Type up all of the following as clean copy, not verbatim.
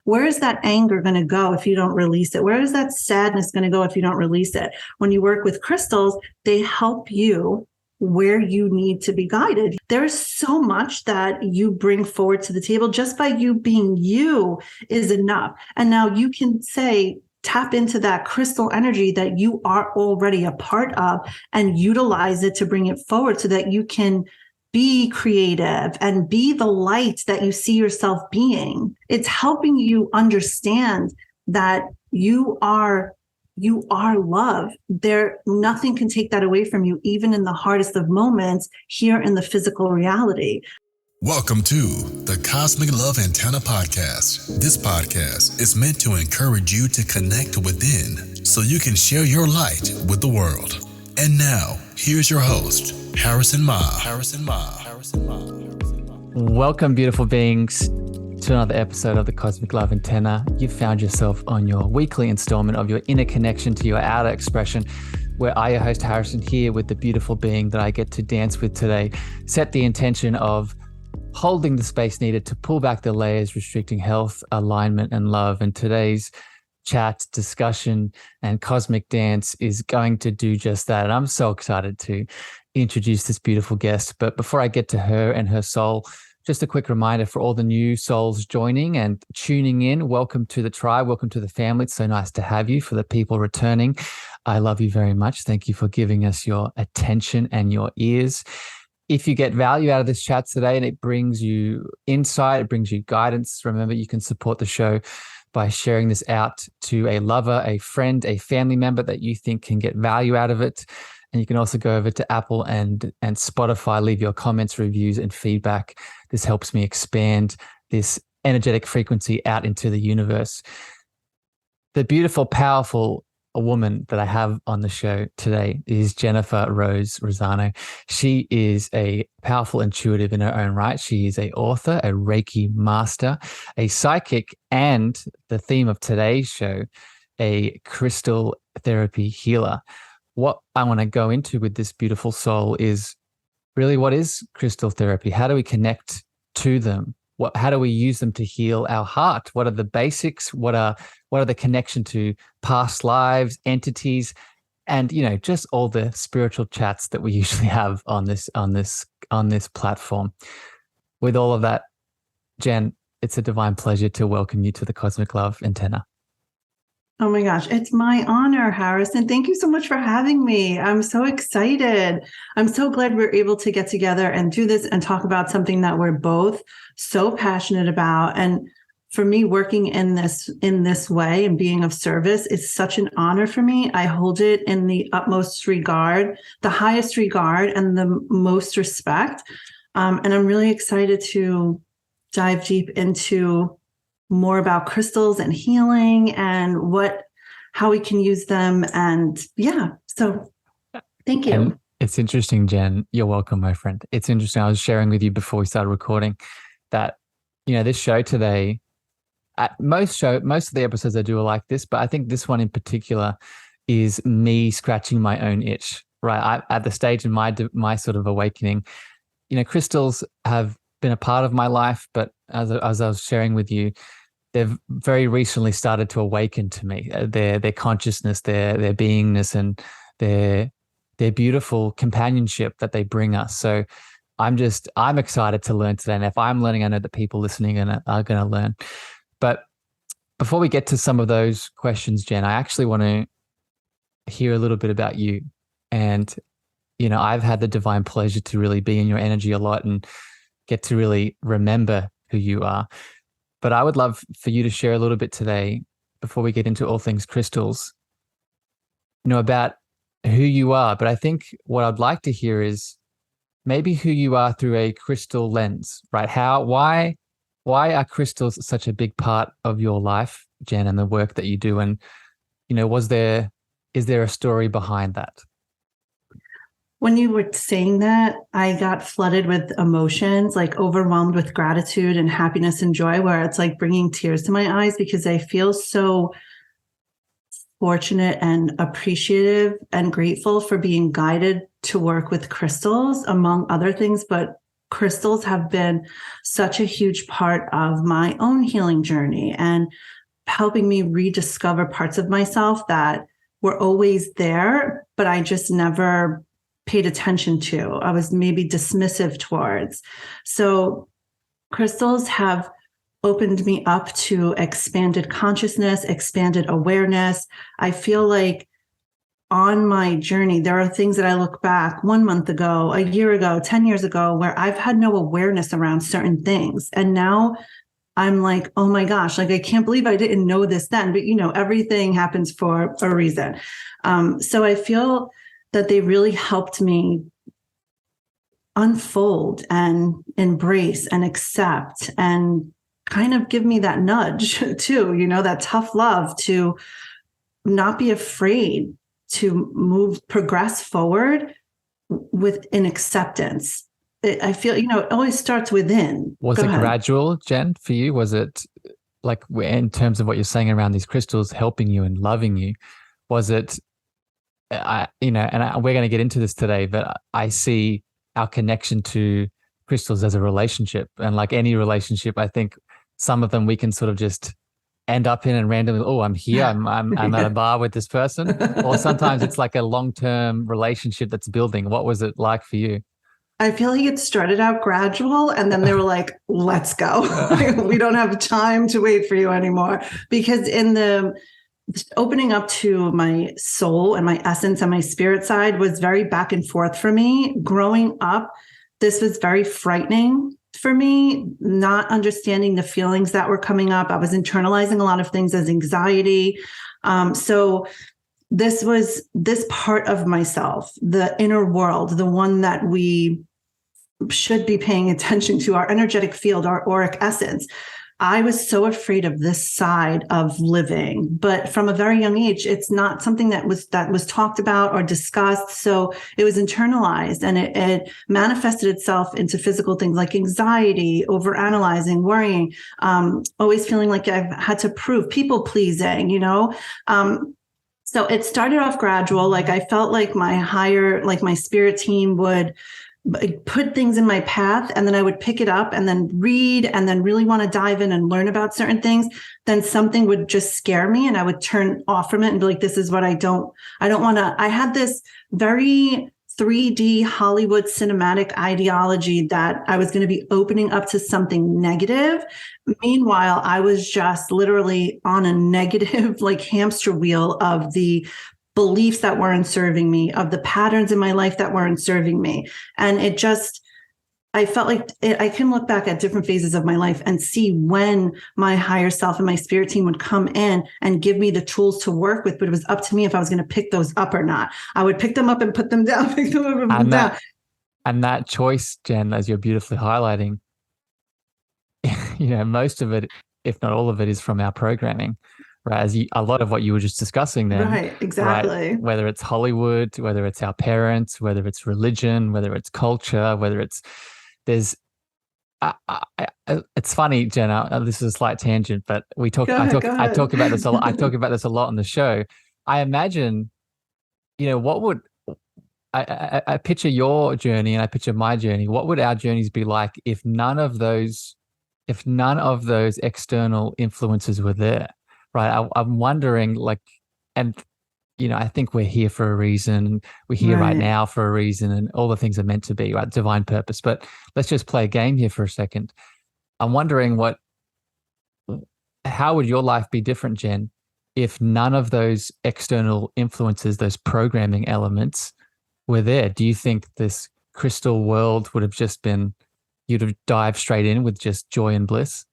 Where is that anger going to go if you don't release it? Where is that sadness going to go if you don't release it? When you work with crystals, they help you where you need to be guided. There's so much that you bring forward to the table. Just by you being you is enough. And now you can say, tap into that crystal energy that you are already a part of and utilize it to bring it forward so that you can be creative and be the light that you see yourself being. It's helping you understand that you are love. Nothing can take that away from you, even in the hardest of moments here in the physical reality. Welcome to the Cosmic Love Antenna Podcast. This podcast is meant to encourage you to connect within so you can share your light with the world. And now, here's your host, Harrison Ma. Welcome, beautiful beings, to another episode of the Cosmic Love Antenna. You've found yourself on your weekly installment of your inner connection to your outer expression, where I, your host Harrison, here with the beautiful being that I get to dance with today, set the intention of holding the space needed to pull back the layers, restricting health, alignment, and love. And today's chat, discussion, and cosmic dance is going to do just that. And I'm so excited to introduce this beautiful guest. But before I get to her and her soul, just a quick reminder for all the new souls joining and tuning in. Welcome to the tribe. Welcome to the family. It's so nice to have you. For the people returning, I love you very much. Thank you for giving us your attention and your ears. If you get value out of this chat today and it brings you insight, it brings you guidance, remember you can support the show by sharing this out to a lover, a friend, a family member that you think can get value out of it. And you can also go over to Apple and Spotify, leave your comments, reviews, and feedback. This helps me expand this energetic frequency out into the universe. The beautiful, powerful woman that I have on the show today is Jennifer Rose Rossano. She is a powerful intuitive in her own right. She is an author, a Reiki master, a psychic, and the theme of today's show, a crystal therapy healer. What I want to go into with this beautiful soul is really, what is crystal therapy? How do we connect to them? How do we use them to heal our heart? What are the basics? What are the connection to past lives, entities, and just all the spiritual chats that we usually have on this platform. With all of that, Jen, it's a divine pleasure to welcome you to the Cosmic Love Antenna. Oh my gosh, it's my honor, Harrison. Thank you so much for having me. I'm so excited. I'm so glad we're able to get together and do this and talk about something that we're both so passionate about. And for me, working in this way and being of service is such an honor for me. I hold it in the utmost regard, the highest regard, and the most respect. And I'm really excited to dive deep into more about crystals and healing and how we can use them. And so thank you. And it's interesting, Jen. You're welcome, my friend. It's interesting. I was sharing with you before we started recording that, this show today, most of the episodes I do are like this, but I think this one in particular is me scratching my own itch, right? At the stage in my sort of awakening, crystals have been a part of my life, but as I was sharing with you, they've very recently started to awaken to me, their consciousness, their beingness, and their beautiful companionship that they bring us. So I'm excited to learn today. And if I'm learning, I know that people listening are going to learn. But before we get to some of those questions, Jen, I actually want to hear a little bit about you. And, I've had the divine pleasure to really be in your energy a lot and get to really remember who you are. But I would love for you to share a little bit today, before we get into all things crystals, about who you are. But I think what I'd like to hear is maybe who you are through a crystal lens, right? Why are crystals such a big part of your life, Jen, and the work that you do? And, is there a story behind that? When you were saying that, I got flooded with emotions, like overwhelmed with gratitude and happiness and joy, where it's like bringing tears to my eyes because I feel so fortunate and appreciative and grateful for being guided to work with crystals, among other things. But crystals have been such a huge part of my own healing journey and helping me rediscover parts of myself that were always there, but I just never paid attention to. I was maybe dismissive towards. So crystals have opened me up to expanded consciousness, expanded awareness. I feel like on my journey, there are things that I look back 1 month ago, a year ago, 10 years ago, where I've had no awareness around certain things. And now I'm like, oh my gosh, like I can't believe I didn't know this then. But everything happens for a reason. So I feel that they really helped me unfold and embrace and accept and kind of give me that nudge too, that tough love to not be afraid to progress forward with an acceptance. I feel, it always starts within. Was it gradual, Jenn, for you? Was it like, in terms of what you're saying around these crystals helping you and loving you, was it, we're going to get into this today, but I see our connection to crystals as a relationship. And like any relationship, I think some of them we can sort of just end up in and randomly, oh, I'm here, I'm at a bar with this person. Or sometimes it's like a long-term relationship that's building. What was it like for you? I feel like it started out gradual and then they were like, let's go. We don't have time to wait for you anymore. Because in the opening up to my soul and my essence and my spirit side was very back and forth for me. Growing up, this was very frightening for me, not understanding the feelings that were coming up. I was internalizing a lot of things as anxiety. So this was this part of myself, the inner world, the one that we should be paying attention to, our energetic field, our auric essence. I was so afraid of this side of living, but from a very young age, it's not something that was talked about or discussed. So it was internalized and it manifested itself into physical things like anxiety, overanalyzing, worrying, always feeling like I've had to prove, people pleasing, So it started off gradual. Like I felt like my spirit team would put things in my path and then I would pick it up and then read and then really want to dive in and learn about certain things. Then something would just scare me and I would turn off from it and be like, this is what I don't want to. I had this very 3D Hollywood cinematic ideology that I was going to be opening up to something negative. Meanwhile, I was just literally on a negative like hamster wheel of the beliefs that weren't serving me, of the patterns in my life that weren't serving me. And I felt like I can look back at different phases of my life and see when my higher self and my spirit team would come in and give me the tools to work with, but it was up to me if I was going to pick those up or not. I would pick them up and put them down, pick them up and put them down. And that choice, Jenn, as you're beautifully highlighting, most of it, if not all of it, is from our programming. Right, a lot of what you were just discussing then. Right, exactly. Right? Whether it's Hollywood, whether it's our parents, whether it's religion, whether it's culture, whether it's it's funny, Jenn. This is a slight tangent, but I talk about this a lot. I talk about this a lot on the show. I imagine, what would I picture your journey and I picture my journey. What would our journeys be like if none of those external influences were there? Right. I'm wondering, I think we're here for a reason. We're here right now for a reason, and all the things are meant to be, right? Divine purpose. But let's just play a game here for a second. I'm wondering how would your life be different, Jenn, if none of those external influences, those programming elements were there? Do you think this crystal world would have just been, you'd have dived straight in with just joy and bliss?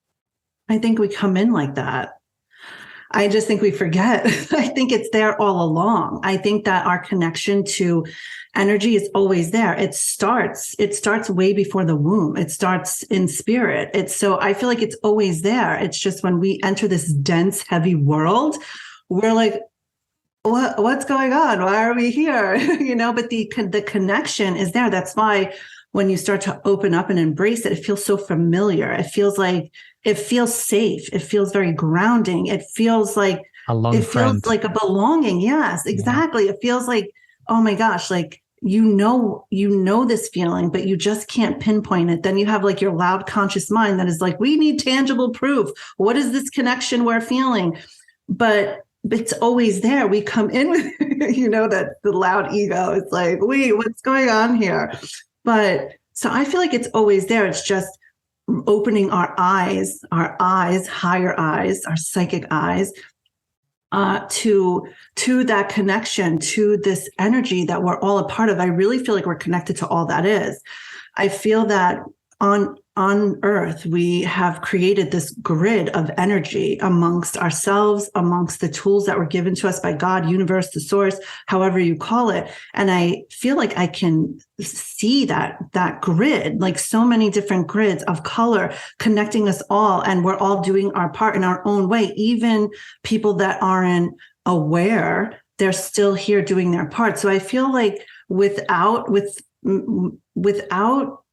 I think we come in like that. I just think we forget. I think it's there all along. I think that our connection to energy is always there. It starts way before the womb. It starts in spirit. So I feel like it's always there. It's just when we enter this dense, heavy world, we're like, what's going on? Why are we here? But the connection is there. That's why when you start to open up and embrace it, it feels so familiar. It feels safe. It feels very grounding. It feels like feels like a belonging. Yes, exactly. Yeah. It feels like, oh my gosh, like you know this feeling, but you just can't pinpoint it. Then you have like your loud conscious mind that is like, we need tangible proof. What is this connection we're feeling? But it's always there. We come in with, that the loud ego. It's like, wait, what's going on here? But so I feel like it's always there. It's just opening our eyes, higher eyes, our psychic eyes, to that connection, to this energy that we're all a part of. I really feel like we're connected to all that is. I feel that on Earth, we have created this grid of energy amongst ourselves, amongst the tools that were given to us by God, universe, the source, however you call it. And I feel like I can see that grid, like so many different grids of color connecting us all. And we're all doing our part in our own way. Even people that aren't aware, they're still here doing their part. So I feel like without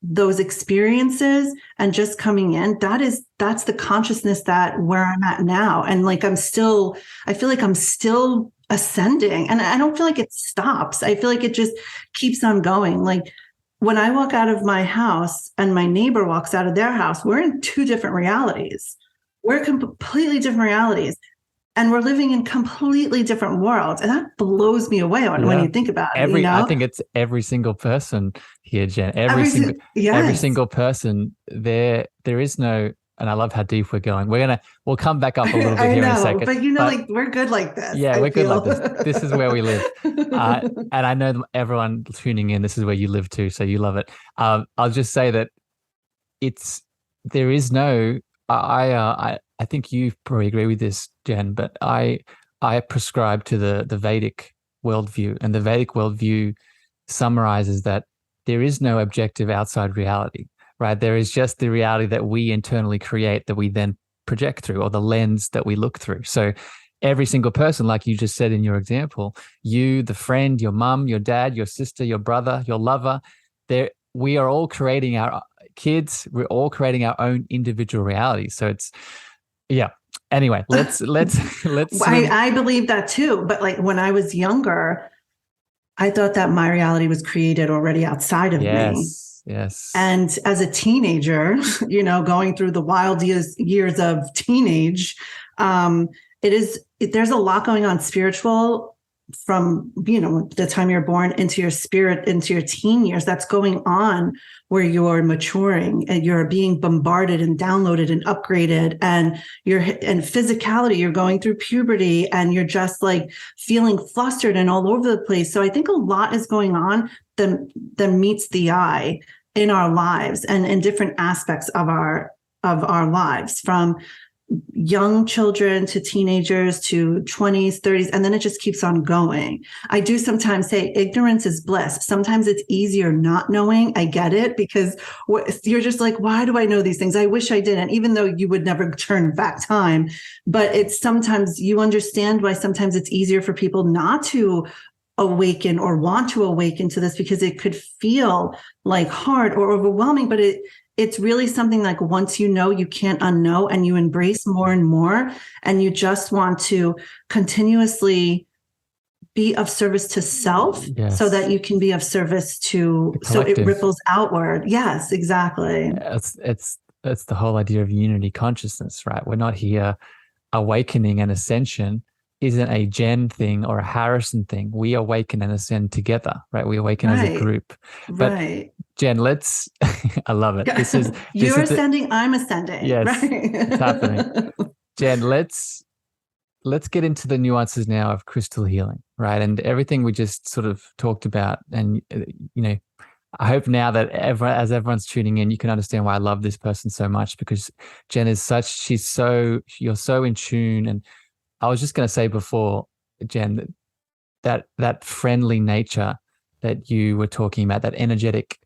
those experiences and just coming in, that's the consciousness that where I'm at now. And like, I feel like I'm still ascending, and I don't feel like it stops. I feel like it just keeps on going. Like when I walk out of my house and my neighbor walks out of their house, we're in two different realities. We're completely different realities. And we're living in completely different worlds. And that blows me away when you think about it. I think it's every single person here, Jen. Every single person there is no, and I love how deep we're going. We'll come back up a little bit here in a second. But like we're good like this. Yeah, we're good like this. This is where we live. And I know everyone tuning in, this is where you live too. So you love it. I'll just say that there is no, I think you probably agree with this, Jen, but I prescribe to the Vedic worldview, and the Vedic worldview summarizes that there is no objective outside reality, right? There is just the reality that we internally create that we then project through, or the lens that we look through. So every single person, like you just said in your example, you, the friend, your mum, your dad, your sister, your brother, your lover, we are all creating our kids, we're all creating our own individual reality. So it's, yeah. Anyway, let's. I believe that too. But like when I was younger, I thought that my reality was created already outside of me. Yes. And as a teenager, going through the wild years of teenage, there's a lot going on spiritual from, the time you're born into your spirit, into your teen years. That's going on where you're maturing and you're being bombarded and downloaded and upgraded, and physicality, you're going through puberty and you're just like feeling flustered and all over the place. So I think a lot is going on that meets the eye in our lives and in different aspects of our lives, from young children to teenagers to 20s, 30s, and then it just keeps on going. I do sometimes say ignorance is bliss. Sometimes it's easier not knowing. I get it, because you're just like, why do I know these things? I wish I didn't, even though you would never turn back time. But it's sometimes you understand why sometimes it's easier for people not to awaken or want to awaken to this, because it could feel like hard or overwhelming, but it's really something like once you know, you can't unknow, and you embrace more and more, and you just want to continuously be of service to self, so that you can be of service to, so it ripples outward. Yes, exactly. It's the whole idea of unity consciousness, right? We're not here. Awakening and ascension isn't a Jen thing or a Harrison thing. We awaken and ascend together, right? We awaken as a group. But Jen, I love it. You're ascending, I'm ascending. Yes, right? It's happening. Jen, let's get into the nuances now of crystal healing, right? And everything we just sort of talked about. And, I hope now that as everyone's tuning in, you can understand why I love this person so much, because Jen is you're so in tune. And I was just going to say before, Jen, that friendly nature that you were talking about, that energetic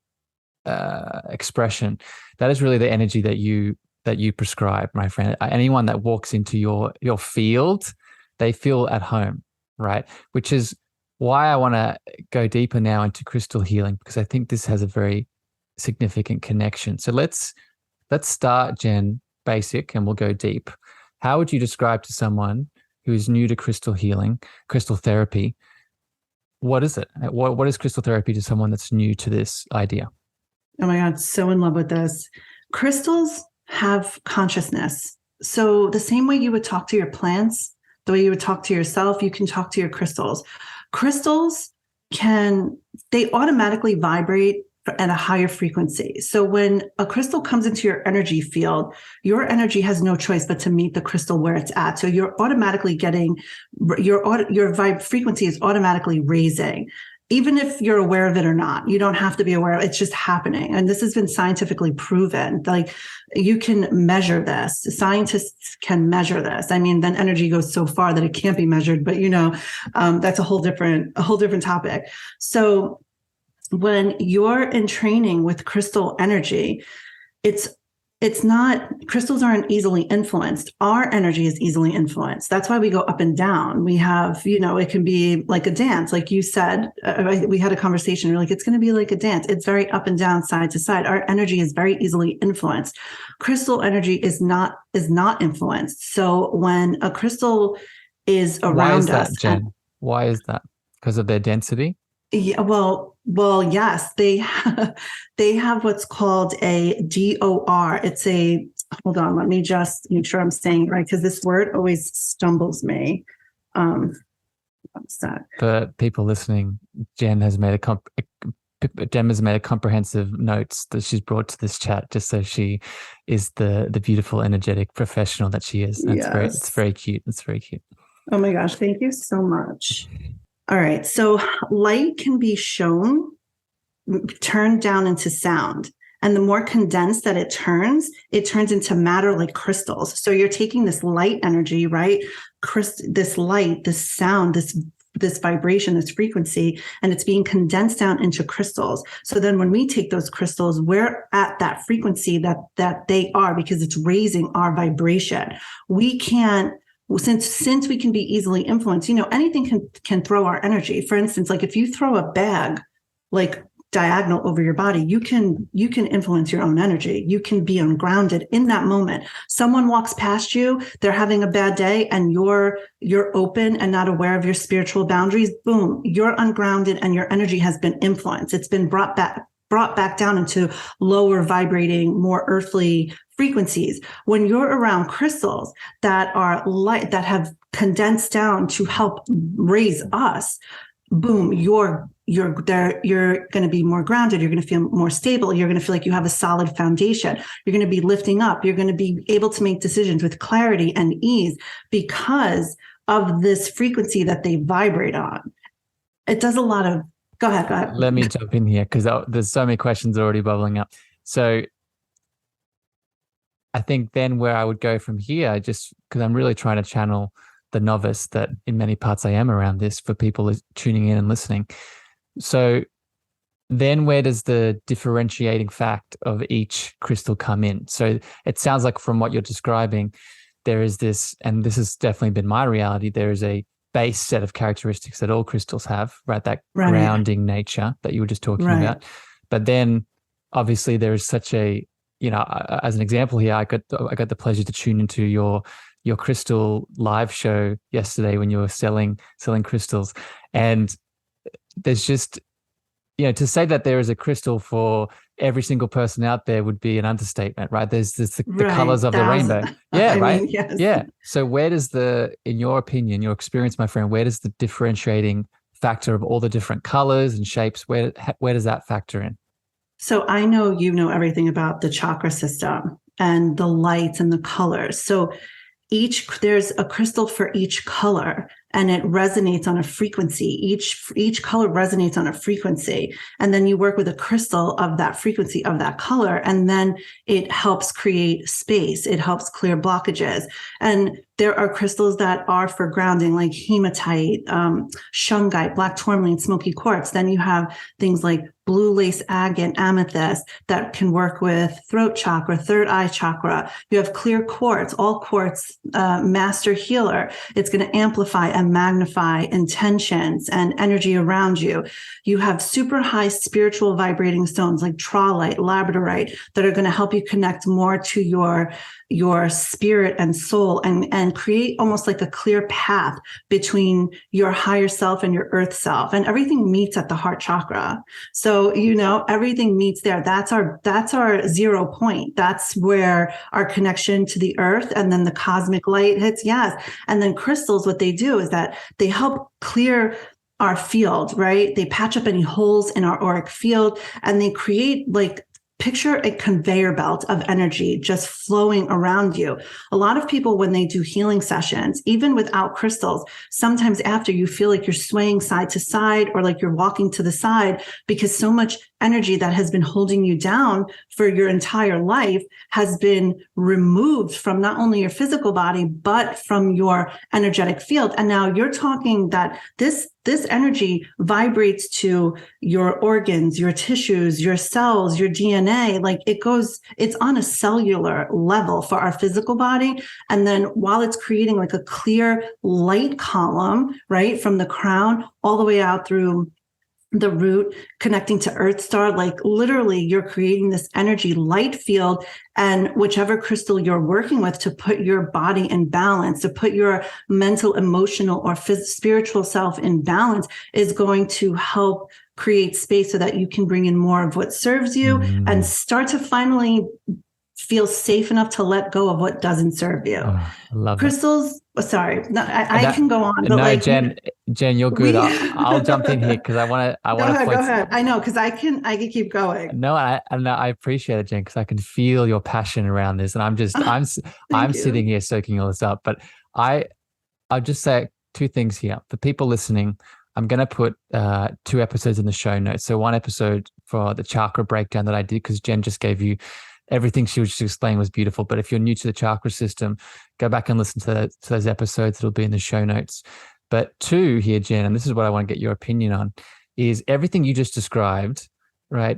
expression, that is really the energy that you prescribe, my friend. Anyone that walks into your field, they feel at home, right? Which is why I want to go deeper now into crystal healing, because I think this has a very significant connection. So let's start, Jen, basic, and we'll go deep. How would you describe to someone who is new to crystal healing, crystal therapy, What is it? What is crystal therapy to someone that's new to this idea? Oh my God, so in love with this. Crystals have consciousness. So the same way you would talk to your plants, the way you would talk to yourself, you can talk to your crystals. Crystals they automatically vibrate at a higher frequency. So when a crystal comes into your energy field, your energy has no choice but to meet the crystal where it's at. So you're automatically getting, your vibe frequency is automatically raising. Even if you're aware of it or not, you don't have to be aware of it. It's just happening. And this has been scientifically proven. Like, you can measure this. Scientists can measure this. I mean, then energy goes so far that it can't be measured, but that's a whole different topic. So when you're in training with crystal energy, it's not, crystals aren't easily influenced. Our energy is easily influenced. That's why we go up and down. We have, it can be like a dance. Like you said, we had a conversation. You're like, it's going to be like a dance. It's very up and down, side to side. Our energy is very easily influenced. Crystal energy is not influenced. So when a crystal is around us. Jen? Why is that? Because of their density? Yeah, well, yes, they have what's called a DOR. Hold on, let me just make sure I'm saying it right, because this word always stumbles me. What's that? For people listening, Jen has made a comprehensive notes that she's brought to this chat, just so she is the beautiful, energetic professional that she is. Yes. It's very cute. It's very cute. Oh my gosh, thank you so much. All right. So light can be turned down into sound. And the more condensed that it turns into matter, like crystals. So you're taking this light energy, right? This light, this sound, this vibration, this frequency, and it's being condensed down into crystals. So then when we take those crystals, we're at that frequency that they are, because it's raising our vibration. We can't, since we can be easily influenced, anything can throw our energy. For instance, like if you throw a bag like diagonal over your body, you can influence your own energy. You can be ungrounded in that moment. Someone walks past you, they're having a bad day, and you're open and not aware of your spiritual boundaries. Boom, you're ungrounded and your energy has been influenced. It's been brought back down into lower vibrating, more earthly frequencies. When you're around crystals that are light, that have condensed down to help raise us, boom, you're going to be more grounded. You're going to feel more stable. You're going to feel like you have a solid foundation. You're going to be lifting up. You're going to be able to make decisions with clarity and ease because of this frequency that they vibrate on. It does a lot of, go ahead. Let me jump in here, because there's so many questions already bubbling up. So I think then where I would go from here, just because I'm really trying to channel the novice that in many parts I am around this for people tuning in and listening. So then where does the differentiating fact of each crystal come in? So it sounds like from what you're describing, there is this, and this has definitely been my reality, there is a base set of characteristics that all crystals have, right? That grounding nature that you were just talking about. But then obviously there is such a, as an example here, I got the pleasure to tune into your crystal live show yesterday when you were selling crystals. And there's just, to say that there is a crystal for every single person out there would be an understatement, right? There's the colors of the rainbow. Yeah, right? Yes. Yeah. So where does in your opinion, your experience, my friend, where does the differentiating factor of all the different colors and shapes, where does that factor in? So I know you know everything about the chakra system and the lights and the colors. So there's a crystal for each color, and it resonates on a frequency. Each color resonates on a frequency. And then you work with a crystal of that frequency of that color, and then it helps create space. It helps clear blockages. And there are crystals that are for grounding, like hematite, shungite, black tourmaline, smoky quartz. Then you have things like blue lace agate, amethyst that can work with throat chakra, third eye chakra. You have clear quartz, all quartz, master healer. It's going to amplify and magnify intentions and energy around you. You have super high spiritual vibrating stones like tralite, labradorite that are going to help you connect more to your your spirit and soul, and create almost like a clear path between your higher self and your earth self. And everything meets at the heart chakra. So, everything meets there. That's our 0 point. That's where our connection to the earth and then the cosmic light hits. Yes. And then crystals, what they do is that they help clear our field, right? They patch up any holes in our auric field, and they create, like, picture a conveyor belt of energy just flowing around you. A lot of people, when they do healing sessions, even without crystals, sometimes after, you feel like you're swaying side to side, or like you're walking to the side, because so much energy that has been holding you down for your entire life has been removed from not only your physical body, but from your energetic field. And now you're talking that this energy vibrates to your organs, your tissues, your cells, your DNA. Like, it's on a cellular level for our physical body. And then while it's creating like a clear light column, right, from the crown all the way out through the root, connecting to Earth Star, like literally you're creating this energy light field, and whichever crystal you're working with to put your body in balance, to put your mental, emotional, or spiritual self in balance, is going to help create space so that you can bring in more of what serves you and start to finally feel safe enough to let go of what doesn't serve you. I love crystals. Sorry, no, I can go on. But no, like, Jenn, you're good. I'll jump in here because I want to. Go ahead. I know, because I can keep going. No, I appreciate it, Jenn, because I can feel your passion around this, and I'm sitting here soaking all this up. But I'll just say 2 things here for people listening. I'm going to put 2 episodes in the show notes. So one episode for the chakra breakdown that I did, because Jenn just gave you everything she was just explaining was beautiful. But if you're new to the chakra system, go back and listen to those episodes. It'll be in the show notes. But 2 here, Jenn, and this is what I want to get your opinion on, is everything you just described, right,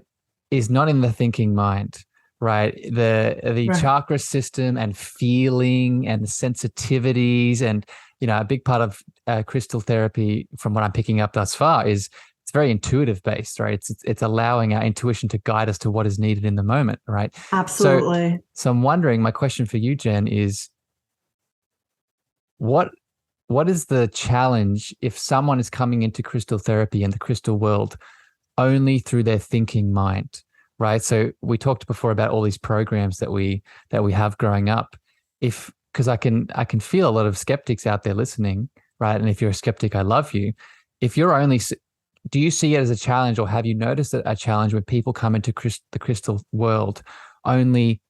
is not in the thinking mind, right? The chakra system and feeling and the sensitivities, and, a big part of crystal therapy, from what I'm picking up thus far, is it's very intuitive based, right? It's allowing our intuition to guide us to what is needed in the moment, right? Absolutely. So I'm wondering, my question for you, Jenn, is what is the challenge if someone is coming into crystal therapy and the crystal world only through their thinking mind, right? So we talked before about all these programs that we have growing up. Because I can feel a lot of skeptics out there listening, right? And if you're a skeptic, I love you. If you're only, do you see it as a challenge, or have you noticed a challenge when people come into the crystal world only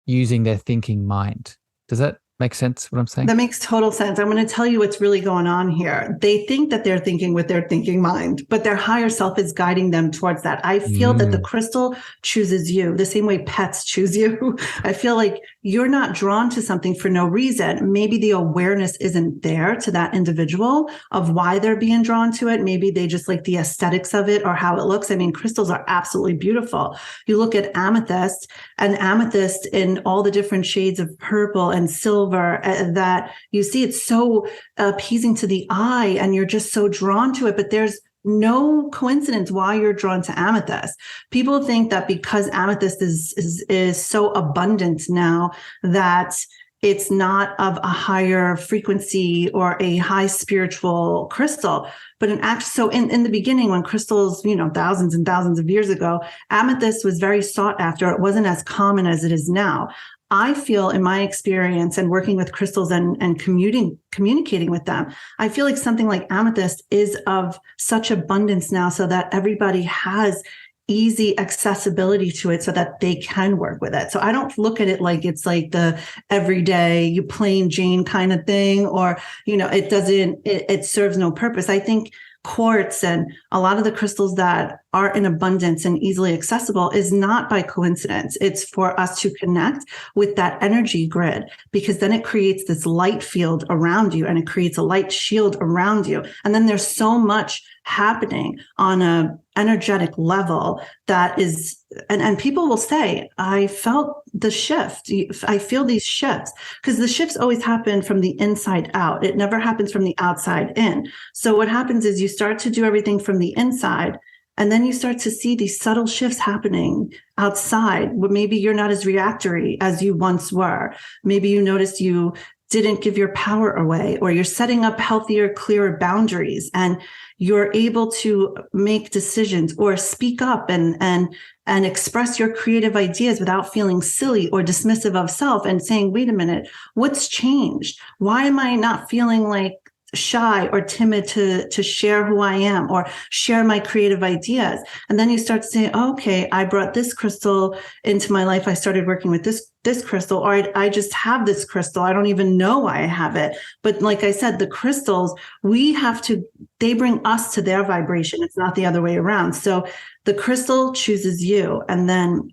using their thinking mind? Does that make sense, what I'm saying? That makes total sense. I'm going to tell you what's really going on here. They think that they're thinking with their thinking mind, but their higher self is guiding them towards that. I feel that the crystal chooses you the same way pets choose you. I feel like you're not drawn to something for no reason. Maybe the awareness isn't there to that individual of why they're being drawn to it. Maybe they just like the aesthetics of it or how it looks. I mean, crystals are absolutely beautiful. You look at amethyst, and amethyst in all the different shades of purple and silver that you see, it's so appeasing to the eye, and you're just so drawn to it. But there's no coincidence why you're drawn to amethyst. People think that because amethyst is so abundant now, that it's not of a higher frequency or a high spiritual crystal. But in the beginning, when crystals, thousands and thousands of years ago, amethyst was very sought after. It wasn't as common as it is now. I feel, in my experience and working with crystals and communicating with them, I feel like something like amethyst is of such abundance now, so that everybody has easy accessibility to it so that they can work with it. So I don't look at it like it's like the everyday, you plain Jane kind of thing, or, it serves no purpose. I think quartz and a lot of the crystals that are in abundance and easily accessible is not by coincidence. It's for us to connect with that energy grid, because then it creates this light field around you, and it creates a light shield around you. And then there's so much happening on a energetic level that is, and people will say, I felt the shift. I feel these shifts, because the shifts always happen from the inside out. It never happens from the outside in. So what happens is you start to do everything from the inside, And then you start to see these subtle shifts happening outside, where maybe you're not as reactory as you once were. Maybe you noticed you didn't give your power away, or you're setting up healthier, clearer boundaries, and you're able to make decisions or speak up and express your creative ideas without feeling silly or dismissive of self and saying, wait a minute, what's changed? Why am I not feeling like shy or timid to share who I am or share my creative ideas? And then you start to say, okay, I brought this crystal into my life. I started working with this crystal, or I just have this crystal. I don't even know why I have it. But like I said, the crystals, they bring us to their vibration. It's not the other way around. So the crystal chooses you. And then,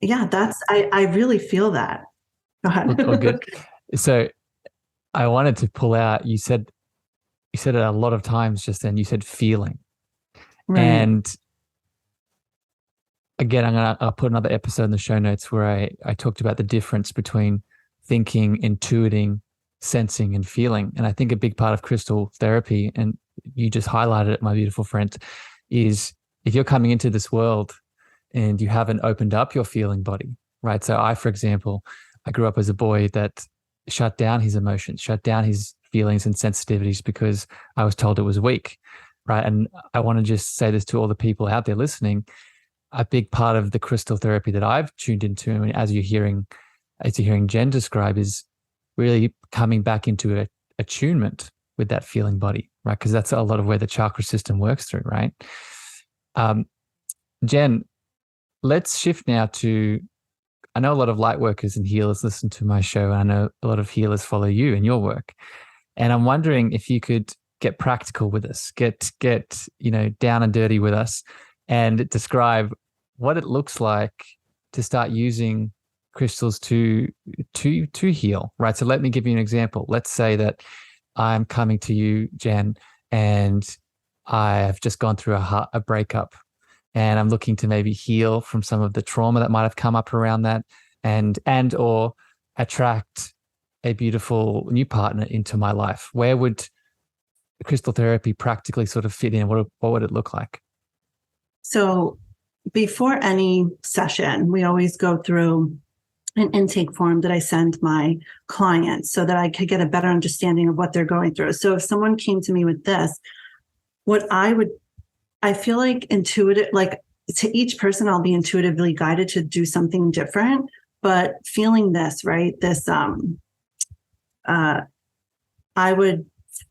yeah, I really feel that. Go ahead. Oh, good. So I wanted to pull out, you said it a lot of times just then, you said feeling. Right. And again, I'll put another episode in the show notes where I talked about the difference between thinking, intuiting, sensing, and feeling. And I think a big part of crystal therapy, and you just highlighted it, my beautiful friend, is if you're coming into this world and you haven't opened up your feeling body, right? So for example, I grew up as a boy that shut down his emotions, shut down his feelings and sensitivities because I was told it was weak, right? And I want to just say this to all the people out there listening. A big part of the crystal therapy that I've tuned into, and as you're hearing Jenn describe, is really coming back into attunement with that feeling body, right? Because that's a lot of where the chakra system works through, right? Jenn, let's shift now to, I know a lot of light workers and healers listen to my show, and I know a lot of healers follow you in your work. And I'm wondering if you could get practical with us, get down and dirty with us, and describe what it looks like to start using crystals to heal, right? So let me give you an example. Let's say that I'm coming to you, Jenn, and I've just gone through a breakup, and I'm looking to maybe heal from some of the trauma that might have come up around that, and or attract a beautiful new partner into my life. Where would crystal therapy practically sort of fit in? What would it look like? So before any session, we always go through an intake form that I send my clients so that I could get a better understanding of what they're going through. So if someone came to me with this, I feel like intuitive, like to each person, I'll be intuitively guided to do something different, but feeling this, right? This, I would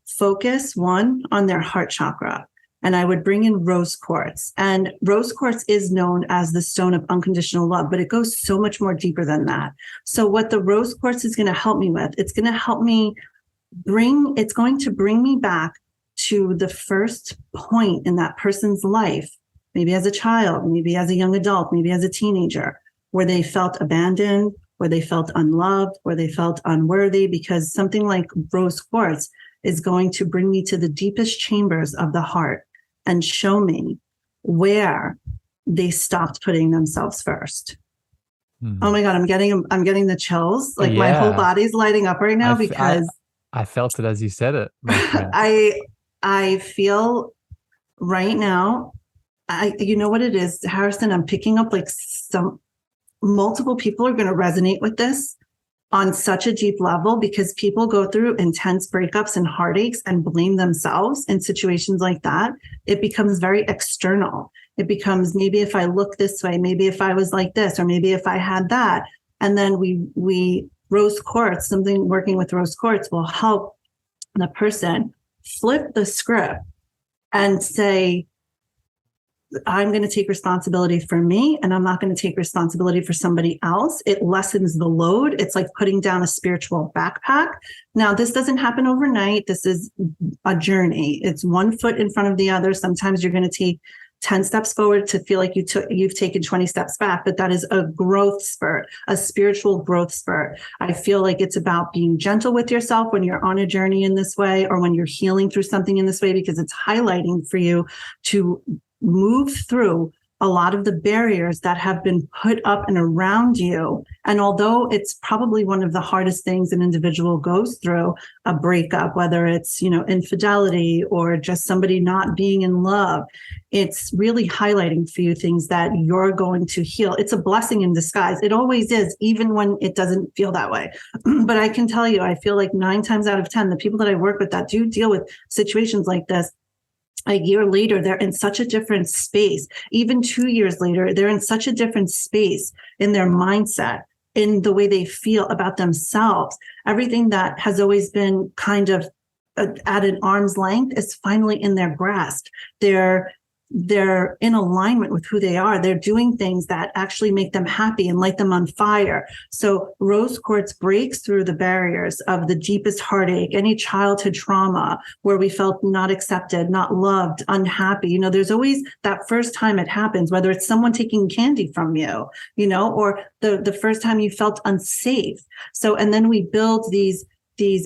focus on their heart chakra, and I would bring in rose quartz. And rose quartz is known as the stone of unconditional love, but it goes so much more deeper than that. So what the rose quartz is going to help me with, it's going to bring me back to the first point in that person's life, maybe as a child, maybe as a young adult, maybe as a teenager, where they felt abandoned, where they felt unloved, where they felt unworthy, because something like rose quartz is going to bring me to the deepest chambers of the heart and show me where they stopped putting themselves first. Mm-hmm. Oh my God, I'm getting the chills. Like my whole body's lighting up right now because I felt it as you said it. My friend. I feel right now, you know what it is, Harrison, I'm picking up like multiple people are going to resonate with this on such a deep level, because people go through intense breakups and heartaches and blame themselves in situations like that. It becomes very external. It becomes, maybe if I look this way, maybe if I was like this, or maybe if I had that. And then we rose quartz, something working with rose quartz will help the person flip the script and say, I'm going to take responsibility for me, and I'm not going to take responsibility for somebody else. It lessens the load. It's like putting down a spiritual backpack. Now, this doesn't happen overnight. This is a journey. It's one foot in front of the other. Sometimes you're going to take 10 steps forward to feel like you've taken 20 steps back, but that is a growth spurt, a spiritual growth spurt. I feel like it's about being gentle with yourself when you're on a journey in this way, or when you're healing through something in this way, because it's highlighting for you to move through a lot of the barriers that have been put up and around you. And although it's probably one of the hardest things an individual goes through, a breakup, whether it's, infidelity or just somebody not being in love, it's really highlighting for you things that you're going to heal. It's a blessing in disguise. It always is, even when it doesn't feel that way. But I can tell you, I feel like 9 times out of 10, the people that I work with that do deal with situations like this, a year later, they're in such a different space. Even 2 years later, they're in such a different space in their mindset, in the way they feel about themselves. Everything that has always been kind of at an arm's length is finally in their grasp. They're in alignment with who they are. They're doing things that actually make them happy and light them on fire. So rose quartz breaks through the barriers of the deepest heartache, any childhood trauma where we felt not accepted, not loved, unhappy. There's always that first time it happens, whether it's someone taking candy from you, or the first time you felt unsafe. So, and then we build these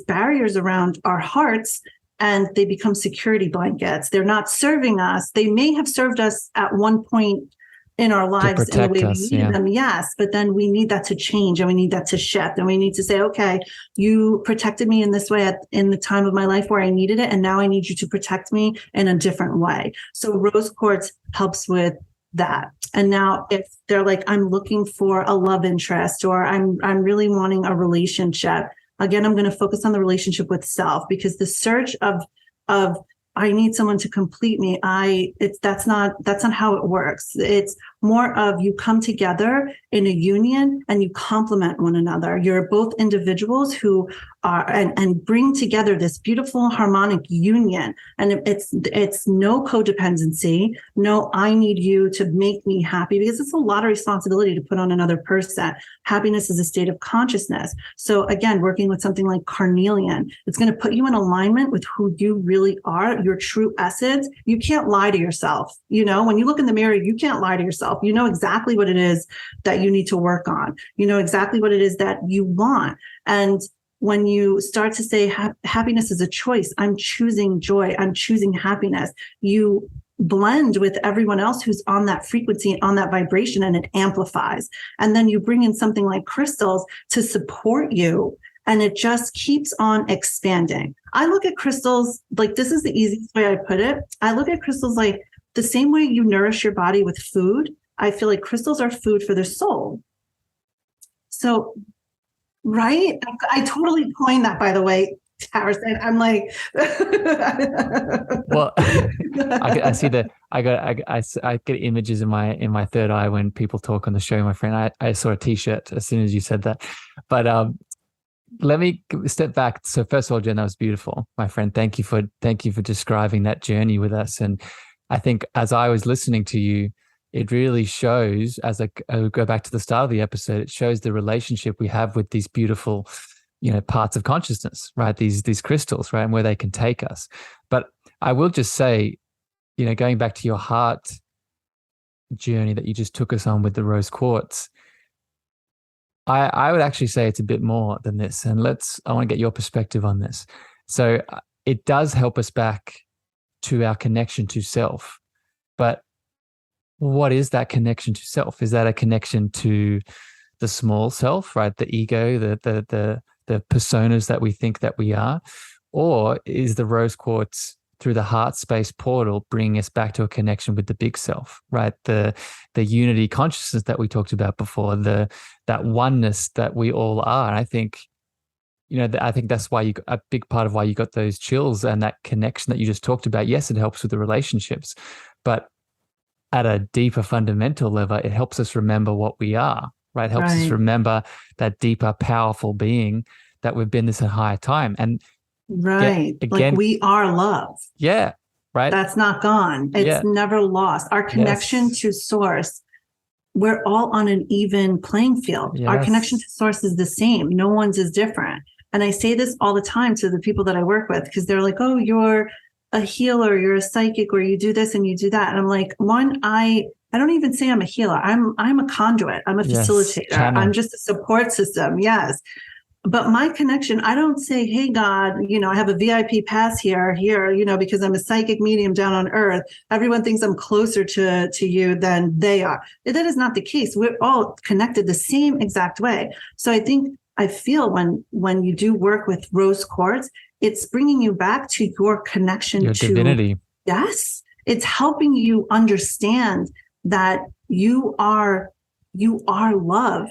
barriers around our hearts, and they become security blankets. They're not serving us. They may have served us at one point in our lives in the way we needed them, yes, but then we need that to change, and we need that to shift, and we need to say, okay, you protected me in this way in the time of my life where I needed it, and now I need you to protect me in a different way. So rose quartz helps with that. And now if they're like, I'm looking for a love interest, or I'm really wanting a relationship, again, I'm going to focus on the relationship with self, because the search of I need someone to complete me. That's not how it works. It's more of you come together in a union and you complement one another. You're both individuals who are and bring together this beautiful harmonic union. And it's no codependency. No, I need you to make me happy, because it's a lot of responsibility to put on another person. Happiness is a state of consciousness. So again, working with something like carnelian, it's going to put you in alignment with who you really are, your true essence. You can't lie to yourself. When you look in the mirror, you can't lie to yourself. You know exactly what it is that you need to work on. You know exactly what it is that you want. And when you start to say happiness is a choice, I'm choosing joy, I'm choosing happiness, you blend with everyone else who's on that frequency and on that vibration, and it amplifies. And then you bring in something like crystals to support you, and it just keeps on expanding. I look at crystals like, this is the easiest way I put it. I look at crystals like the same way you nourish your body with food. I feel like crystals are food for the soul. So, right? I totally coined that, by the way, Harrison. I'm like, well, I see that. I get images in my third eye when people talk on the show. My friend, I saw a T-shirt as soon as you said that. But let me step back. So first of all, Jen, that was beautiful, my friend. Thank you for describing that journey with us. And I think as I was listening to you, it really shows, as I go back to the start of the episode, it shows the relationship we have with these beautiful, parts of consciousness, right? These crystals, right? And where they can take us. But I will just say, going back to your heart journey that you just took us on with the rose quartz, I would actually say it's a bit more than this. And I want to get your perspective on this. So it does help us back to our connection to self. But what is that connection to self? Is that a connection to the small self, right? The ego, the personas that we think that we are? Or is the rose quartz through the heart space portal bringing us back to a connection with the big self, right? The unity consciousness that we talked about before, that oneness that we all are. And I think, I think that's why a big part of why you got those chills and that connection that you just talked about. Yes, it helps with the relationships, but at a deeper fundamental level, it helps us remember what we are, right? It helps us remember that deeper, powerful being that we've been this entire time. And again, like we are love. Yeah. Right. That's not gone. It's never lost. Our connection to source, we're all on an even playing field. Yes. Our connection to source is the same. No one's is different. And I say this all the time to the people that I work with, because they're like, oh, you're a healer, you're a psychic, or you do this and you do that. And I'm like, I don't even say I'm a healer. I'm a conduit. I'm a facilitator. Channel. I'm just a support system. Yes. But my connection, I don't say, hey, God, I have a VIP pass here, because I'm a psychic medium down on earth. Everyone thinks I'm closer to you than they are. That is not the case. We're all connected the same exact way. So I feel when you do work with rose quartz, it's bringing you back to your connection your to divinity. Yes. It's helping you understand that you are love.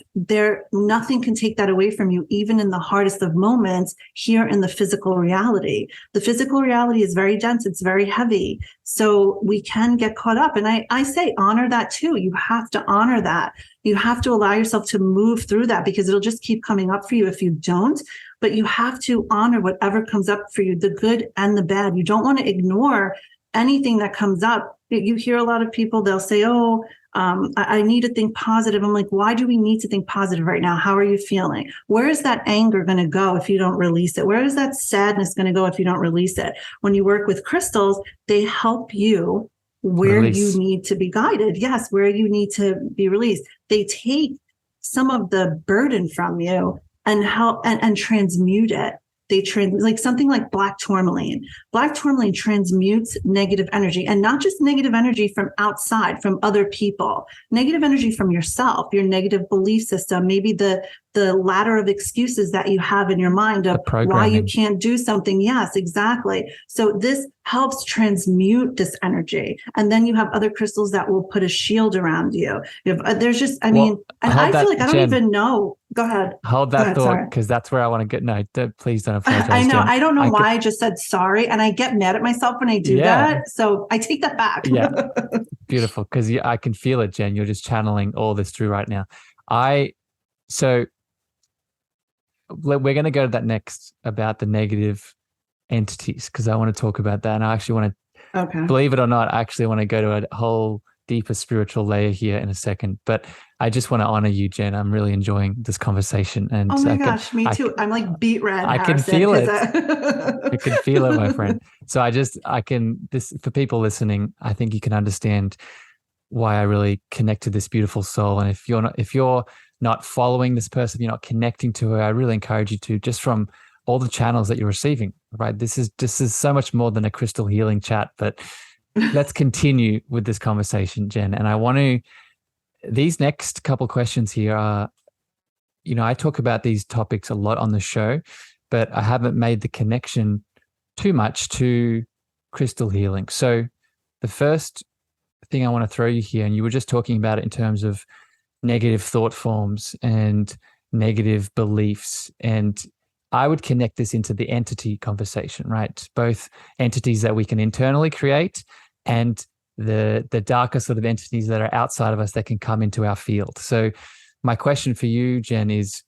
Nothing can take that away from you, even in the hardest of moments here in the physical reality. The physical reality is very dense. It's very heavy. So we can get caught up. And I say, honor that too. You have to honor that. You have to allow yourself to move through that, because it'll just keep coming up for you if you don't. But you have to honor whatever comes up for you, the good and the bad. You don't want to ignore anything that comes up. You hear a lot of people, they'll say, oh, I need to think positive. I'm like, why do we need to think positive right now? How are you feeling? Where is that anger going to go if you don't release it? Where is that sadness going to go if you don't release it? When you work with crystals, they help you where you need to be guided. Yes, where you need to be released. They take some of the burden from you and help and transmute it. Like something like black tourmaline. Black tourmaline transmutes negative energy, and not just negative energy from outside, from other people, negative energy from yourself, your negative belief system, maybe the ladder of excuses that you have in your mind of why you can't do something. Yes, exactly. So this helps transmute this energy. And then you have other crystals that will put a shield around you. There's just, I feel like I don't even know. Go ahead. Hold that thought, because that's where I want to get. No, please don't apologize. I know. Jenn. I don't know why I just said sorry. And I get mad at myself when I do that. So I take that back. Yeah. Beautiful. Because I can feel it, Jenn. You're just channeling all this through right now. So we're going to go to that next about the negative entities, because I want to talk about that. And I actually want to, believe it or not, I actually want to go to a whole deeper spiritual layer here in a second. But I just want to honor you, Jenn. I'm really enjoying this conversation. And oh my gosh, me too. I'm like beet red. I can feel it. I can feel it, my friend. So this for people listening, I think you can understand why I really connect to this beautiful soul. And if you're not following this person, you're not connecting to her, I really encourage you to, just from all the channels that you're receiving, right? This is so much more than a crystal healing chat, but let's continue with this conversation, Jenn. And these next couple questions here are, I talk about these topics a lot on the show, but I haven't made the connection too much to crystal healing. So the first thing I want to throw you here, and you were just talking about it in terms of negative thought forms and negative beliefs. And I would connect this into the entity conversation, right? Both entities that we can internally create and the darker sort of entities that are outside of us that can come into our field. So my question for you, Jenn, is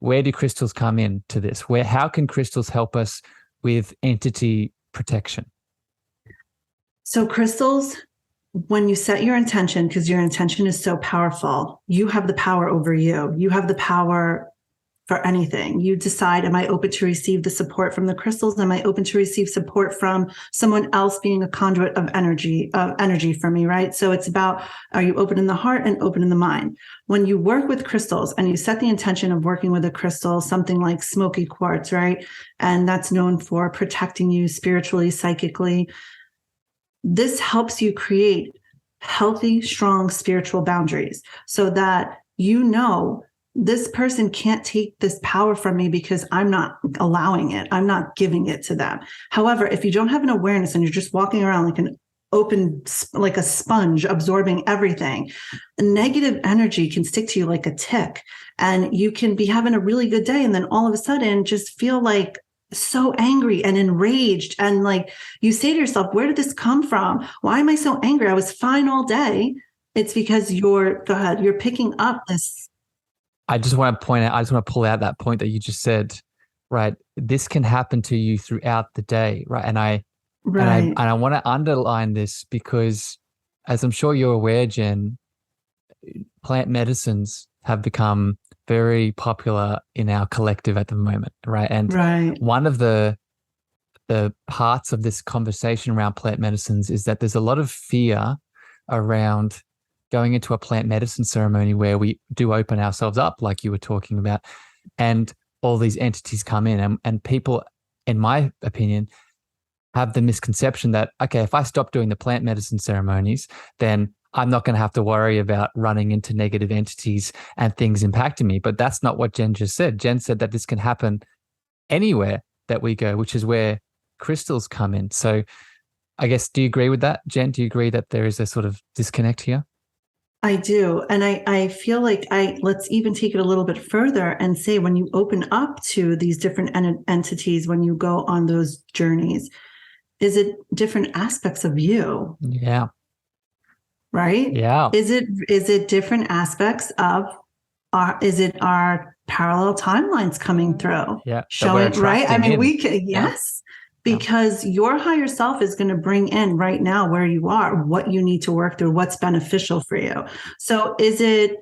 where do crystals come into this? How can crystals help us with entity protection? So crystals, when you set your intention, because your intention is so powerful, you have the power over you. You have the power for anything. You decide, am I open to receive the support from the crystals? Am I open to receive support from someone else being a conduit of energy for me, right? So it's about, are you open in the heart and open in the mind? When you work with crystals and you set the intention of working with a crystal, something like smoky quartz, right? And that's known for protecting you spiritually, psychically. This helps you create healthy, strong spiritual boundaries so that this person can't take this power from me because I'm not allowing it. I'm not giving it to them. However, if you don't have an awareness and you're just walking around like a sponge, absorbing everything, negative energy can stick to you like a tick, and you can be having a really good day and then all of a sudden just feel like so angry and enraged. And like you say to yourself, where did this come from? Why am I so angry? I was fine all day. It's because you're picking up this. I just want to pull out that point that you just said, right? This can happen to you throughout the day, right? And I want to underline this because, as I'm sure you're aware, Jenn, plant medicines have become very popular in our collective at the moment, right? And one of the parts of this conversation around plant medicines is that there's a lot of fear around going into a plant medicine ceremony where we do open ourselves up, like you were talking about. And all these entities come in, and people, in my opinion, have the misconception that, okay, if I stop doing the plant medicine ceremonies, then I'm not going to have to worry about running into negative entities and things impacting me. But that's not what Jenn just said. Jenn said that this can happen anywhere that we go, which is where crystals come in. So I guess, do you agree with that, Jenn? Do you agree that there is a sort of disconnect here? I do. And I feel like let's even take it a little bit further and say, when you open up to these different entities, when you go on those journeys, is it different aspects of you? Yeah. Right? Yeah. Is it different aspects of is it our parallel timelines coming through? Yeah. Showing, right? I mean, we can, yes. Yeah. Because your higher self is going to bring in right now where you are, what you need to work through, what's beneficial for you. So is it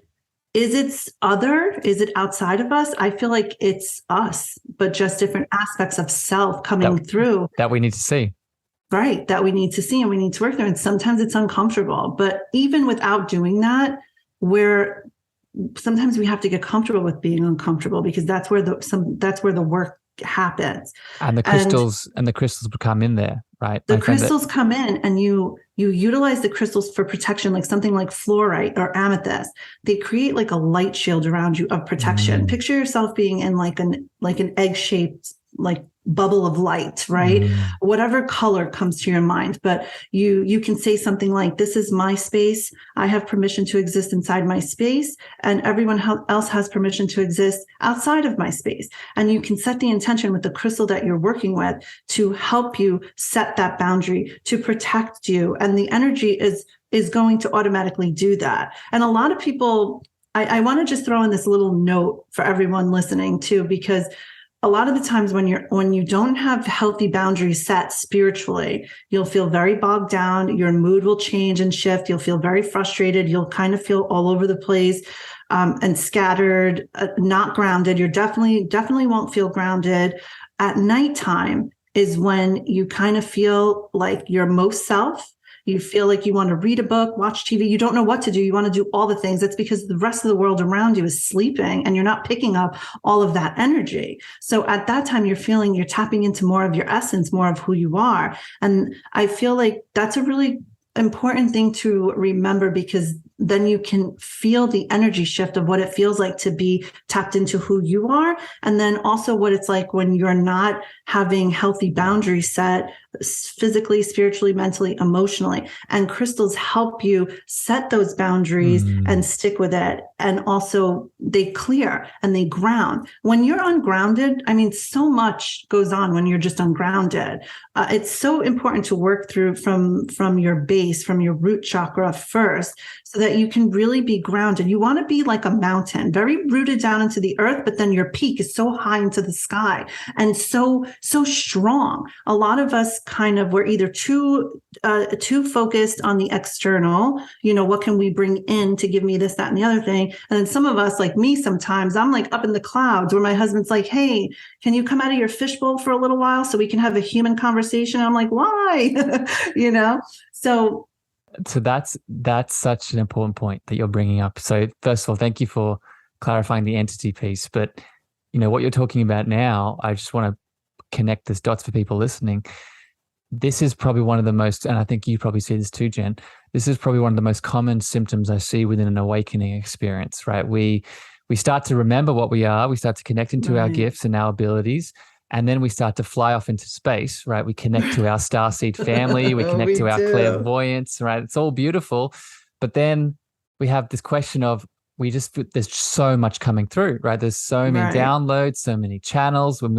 other? Is it outside of us? I feel like it's us, but just different aspects of self coming through. That we need to see. Right. That we need to see and we need to work through. And sometimes it's uncomfortable. But even without doing that, sometimes we have to get comfortable with being uncomfortable, because that's where the work happens. And the crystals will come in there, right? The crystals come in, and you utilize the crystals for protection, like something like fluorite or amethyst. They create like a light shield around you of protection. Picture yourself being in like an egg-shaped like bubble of light, right? Whatever color comes to your mind, but you can say something like, this is my space. I have permission to exist inside my space, and everyone else has permission to exist outside of my space. And you can set the intention with the crystal that you're working with to help you set that boundary, to protect you. And the energy is going to automatically do that. And a lot of people, I want to just throw in this little note for everyone listening too, because a lot of the times when you don't have healthy boundaries set spiritually, you'll feel very bogged down. Your mood will change and shift. You'll feel very frustrated. You'll kind of feel all over the place and scattered, not grounded. You definitely won't feel grounded. At nighttime is when you kind of feel like your most self. You feel like you want to read a book, watch TV. You don't know what to do. You want to do all the things. That's because the rest of the world around you is sleeping and you're not picking up all of that energy. So at that time, you're tapping into more of your essence, more of who you are. And I feel like that's a really important thing to remember, because then you can feel the energy shift of what it feels like to be tapped into who you are. And then also what it's like when you're not having healthy boundaries set physically, spiritually, mentally, emotionally. And crystals help you set those boundaries and stick with it. And also they clear and they ground. When you're ungrounded, I mean, so much goes on when you're just ungrounded. It's so important to work through from your base, from your root chakra first, so that you can really be grounded. You want to be like a mountain, very rooted down into the earth, but then your peak is so high into the sky and so strong. A lot of us we're either too focused on the external, what can we bring in to give me this, that, and the other thing. And then some of us, like me, sometimes I'm like up in the clouds where my husband's like, hey, can you come out of your fishbowl for a little while so we can have a human conversation? And I'm like, why? So that's such an important point that you're bringing up. So first of all, thank you for clarifying the entity piece. But what you're talking about now, I just want to connect this dots for people listening. This is probably one of the most, and I think you probably see this too, Jenn, this is probably one of the most common symptoms I see within an awakening experience, right? We start to remember what we are, we start to connect into our gifts and our abilities, and then we start to fly off into space, right? We connect to our starseed family, we connect to our clairvoyance, right? It's all beautiful. But then we have this question of, there's so much coming through, right? There's so many downloads, so many channels, when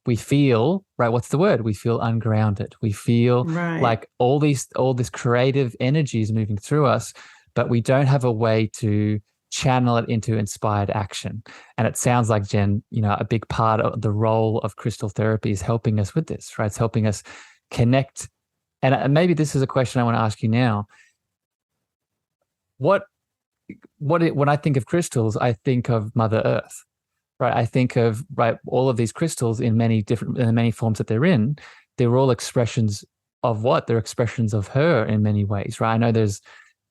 we feel, right? What's the word? We feel ungrounded. We feel like all this creative energy is moving through us, but we don't have a way to channel it into inspired action. And it sounds like, Jenn, a big part of the role of crystal therapy is helping us with this, right? It's helping us connect. And maybe this is a question I want to ask you now. When I think of crystals, I think of Mother Earth. Right, I think of all of these crystals in many forms that they're in. They're all expressions of what? They're expressions of her in many ways, right? I know there's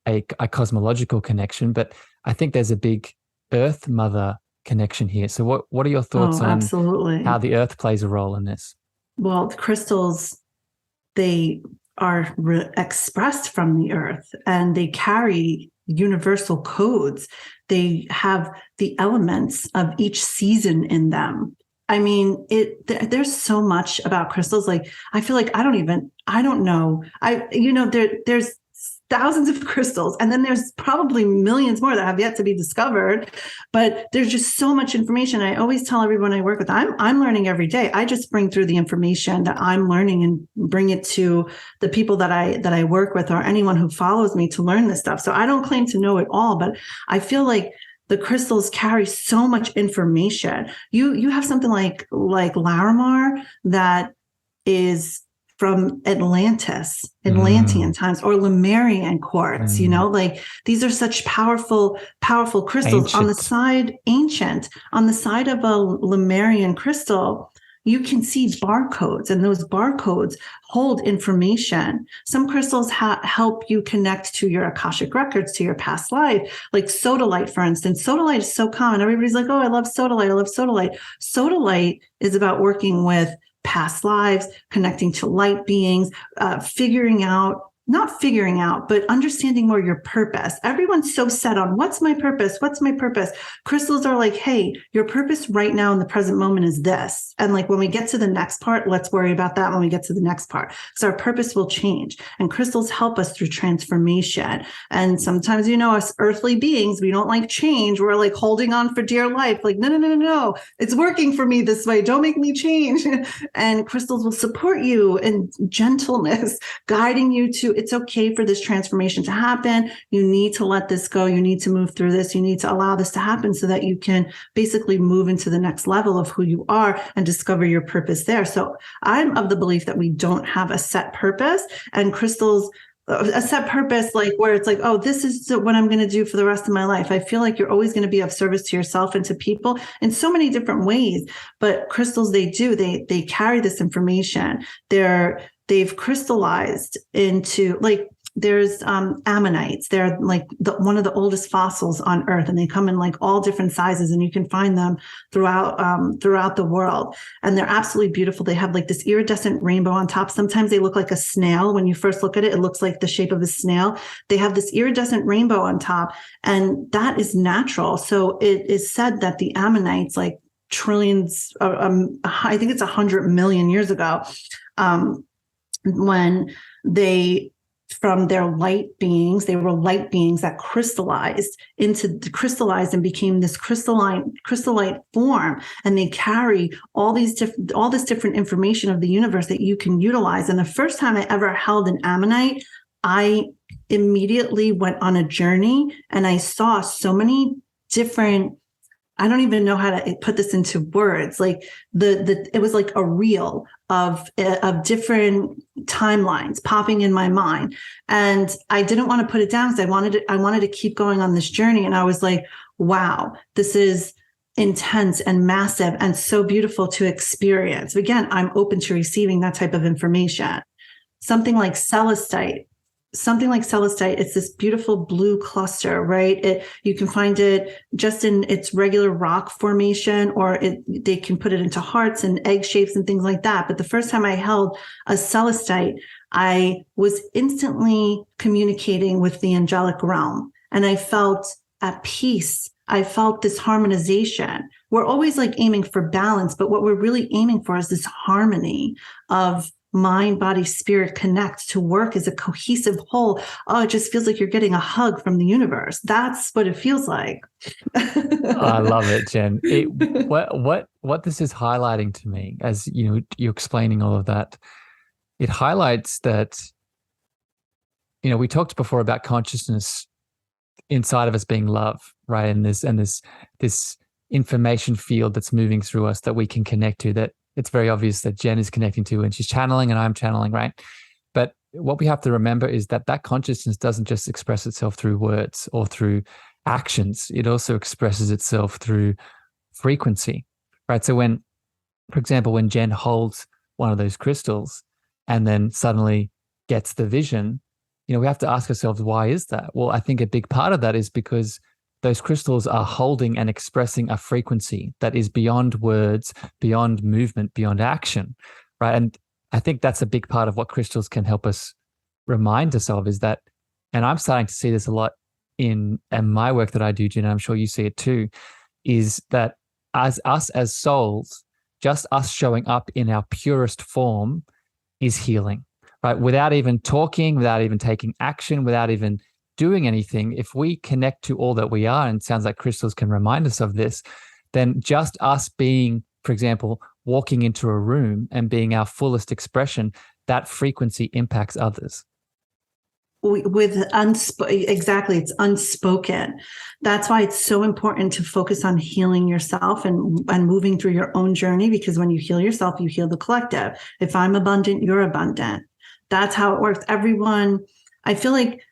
a cosmological connection, but I think there's a big Earth Mother connection here. So what are your thoughts Oh, on absolutely. how the earth plays a role in this? Well, the crystals, they are expressed from the earth, and they carry universal codes. They have the elements of each season in them. I mean, there's so much about crystals. Like, I feel like I don't know. There's thousands of crystals, and then there's probably millions more that have yet to be discovered. But there's just so much information. I always tell everyone I work with, I'm learning every day. I just bring through the information that I'm learning and bring it to the people that I work with, or anyone who follows me, to learn this stuff. So I don't claim to know it all, but I feel like the crystals carry so much information. You have something like Larimar that is from Atlantean times, or Lemurian quartz, like these are such powerful crystals. Ancient. On the side of a Lemurian crystal, you can see barcodes, and those barcodes hold information. Some crystals help you connect to your Akashic records, to your past life, like sodalite, for instance. Sodalite is so common. Everybody's like, oh, I love sodalite. I love sodalite. Sodalite is about working with past lives, connecting to light beings, not figuring out, but understanding more your purpose. Everyone's so set on what's my purpose? What's my purpose? Crystals are like, hey, your purpose right now in the present moment is this. And like, when we get to the next part, let's worry about that when we get to the next part. So our purpose will change. And crystals help us through transformation. And sometimes, us earthly beings, we don't like change. We're like holding on for dear life. Like, no. It's working for me this way. Don't make me change. And crystals will support you in gentleness, guiding you to, it's okay for this transformation to happen. You need to let this go. You need to move through this. You need to allow this to happen so that you can basically move into the next level of who you are and discover your purpose there. So I'm of the belief that we don't have a set purpose, and crystals, a set purpose, like where it's like, oh, this is what I'm going to do for the rest of my life. I feel like you're always going to be of service to yourself and to people in so many different ways. But crystals, they carry this information. They've crystallized into, like, there's ammonites. They're like one of the oldest fossils on Earth, and they come in like all different sizes, and you can find them throughout the world. And they're absolutely beautiful. They have like this iridescent rainbow on top. Sometimes they look like a snail. When you first look at it, it looks like the shape of a snail. They have this iridescent rainbow on top, and that is natural. So it is said that the ammonites, like trillions, I think it's 100 million years ago, when from their light beings, they were light beings that crystallized and became this crystallite form. And they carry all this different information of the universe that you can utilize. And the first time I ever held an ammonite, I immediately went on a journey, and I saw so many different, I don't even know how to put this into words. Like it was like a reel of different timelines popping in my mind, and I didn't want to put it down because I wanted to keep going on this journey. And I was like, wow, this is intense and massive and so beautiful to experience. Again, I'm open to receiving that type of information. Something like celestite, it's this beautiful blue cluster, right? You can find it just in its regular rock formation, or they can put it into hearts and egg shapes and things like that. But the first time I held a celestite, I was instantly communicating with the angelic realm, and I felt at peace. I felt this harmonization. We're always like aiming for balance, but what we're really aiming for is this harmony of mind, body, spirit connect to work as a cohesive whole. Oh, it just feels like you're getting a hug from the universe. That's what it feels like. I love it, Jenn. What this is highlighting to me, as you're explaining all of that, it highlights that, we talked before about consciousness inside of us being love, right? And this information field that's moving through us that we can connect to, that it's very obvious that Jenn is connecting to, and she's channeling and I'm channeling, right? But what we have to remember is that consciousness doesn't just express itself through words or through actions. It also expresses itself through frequency, right? So for example, when Jenn holds one of those crystals and then suddenly gets the vision, we have to ask ourselves, why is that? Well, I think a big part of that is because those crystals are holding and expressing a frequency that is beyond words, beyond movement, beyond action, right? And I think that's a big part of what crystals can help us remind us of, is that, and I'm starting to see this a lot in my work that I do, Jenn, I'm sure you see it too, is that as us as souls, just us showing up in our purest form is healing, right? Without even talking, without even taking action, without even doing anything, if we connect to all that we are, and it sounds like crystals can remind us of this, then just us being, for example, walking into a room and being our fullest expression, that frequency impacts others. Exactly, it's unspoken. That's why it's so important to focus on healing yourself and moving through your own journey, because when you heal yourself, you heal the collective. If I'm abundant, you're abundant. That's how it works. Everyone, I feel like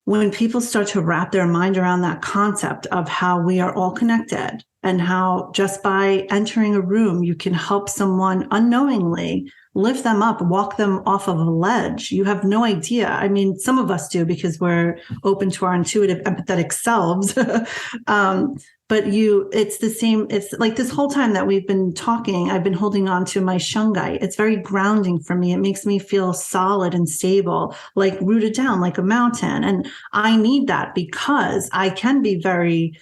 when people start to wrap their mind around that concept of how we are all connected, and how just by entering a room, you can help someone unknowingly, lift them up, walk them off of a ledge. You have no idea. I mean, some of us do because we're open to our intuitive, empathetic selves. But it's the same. It's like this whole time that we've been talking, I've been holding on to my shungite. It's very grounding for me. It makes me feel solid and stable, like rooted down like a mountain. And I need that because I can be very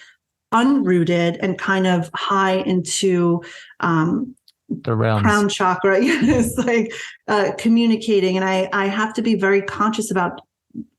unrooted and kind of high into the realms. Crown chakra. Yes, like communicating. And I have to be very conscious about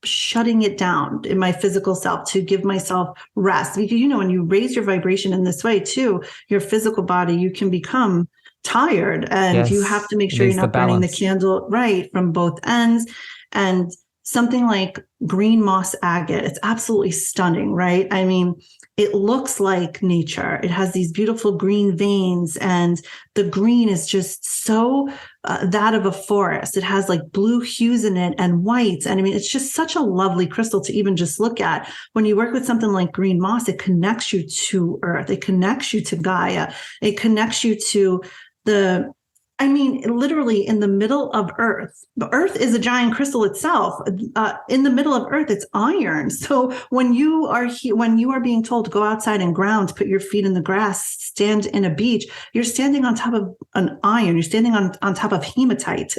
shutting it down in my physical self to give myself rest. Because, when you raise your vibration in this way too, your physical body, you can become tired, and you have to make sure you're not burning the candle right from both ends. And something like green moss agate, it's absolutely stunning, right? I mean, it looks like nature. It has these beautiful green veins, and the green is just so that of a forest. It has like blue hues in it and whites. And I mean, it's just such a lovely crystal to even just look at. When you work with something like green moss, it connects you to Earth. It connects you to Gaia. It connects you to literally in the middle of Earth. The Earth is a giant crystal itself. In the middle of Earth, it's iron. So when you are being told to go outside and ground, put your feet in the grass, stand in a beach, you're standing on top of an iron. You're standing on top of hematite.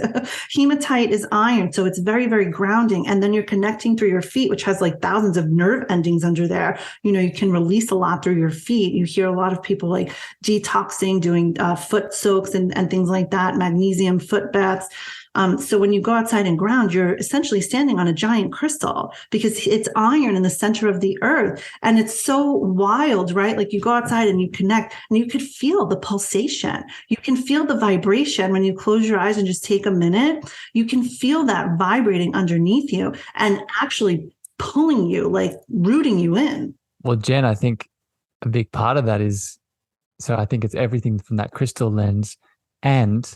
Hematite is iron. So it's very, very grounding. And then you're connecting through your feet, which has like thousands of nerve endings under there. You can release a lot through your feet. You hear a lot of people like detoxing, doing foot soaks and things like that, magnesium foot baths. So when you go outside and ground, you're essentially standing on a giant crystal because it's iron in the center of the earth. And it's so wild, right? Like you go outside and you connect and you could feel the pulsation. You can feel the vibration when you close your eyes and just take a minute. You can feel that vibrating underneath you and actually pulling you, like rooting you in. Well, Jenn, I think a big part of that is, so I think it's everything from that crystal lens. And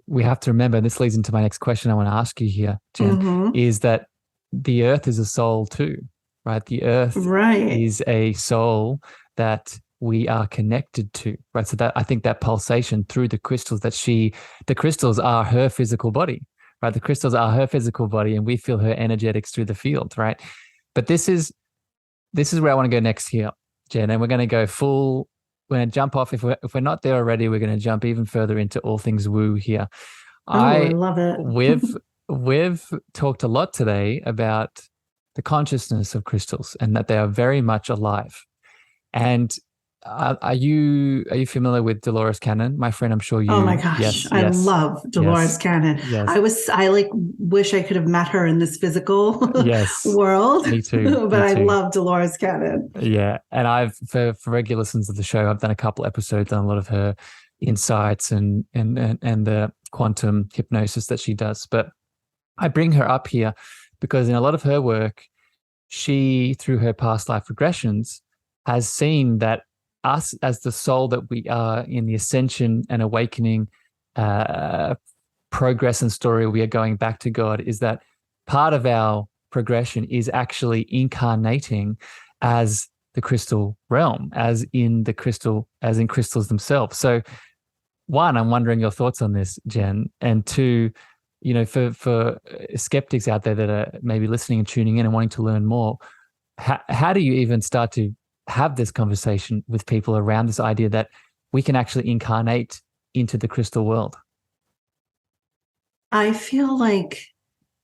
we have to remember, and this leads into my next question I want to ask you here, Jenn, is that the earth is a soul too, right? The earth is a soul that we are connected to, right? So that I think that pulsation through the crystals the crystals are her physical body, right? The crystals are her physical body and we feel her energetics through the field, right? But this is where I want to go next here, Jenn, and we're going to go full. We're going to jump off. If we're not there already, we're going to jump even further into all things woo here. I love it. We've talked a lot today about the consciousness of crystals and that they are very much alive. And are you familiar with Dolores Cannon, my friend? I'm sure you. Oh my gosh, yes. I love Dolores Cannon. Yes. I wish I could have met her in this physical world. Me too. But I love Dolores Cannon. Yeah, and I've for regular listeners of the show, I've done a couple episodes on a lot of her insights and the quantum hypnosis that she does. But I bring her up here because in a lot of her work, she, through her past life regressions, has seen that us as the soul that we are in the ascension and awakening progress and story, we are going back to God, is that part of our progression is actually incarnating as the crystal realm, as in crystals themselves. So one, I'm wondering your thoughts on this, Jenn, and two, for skeptics out there that are maybe listening and tuning in and wanting to learn more, how do you even start to have this conversation with people around this idea that we can actually incarnate into the crystal world? I feel like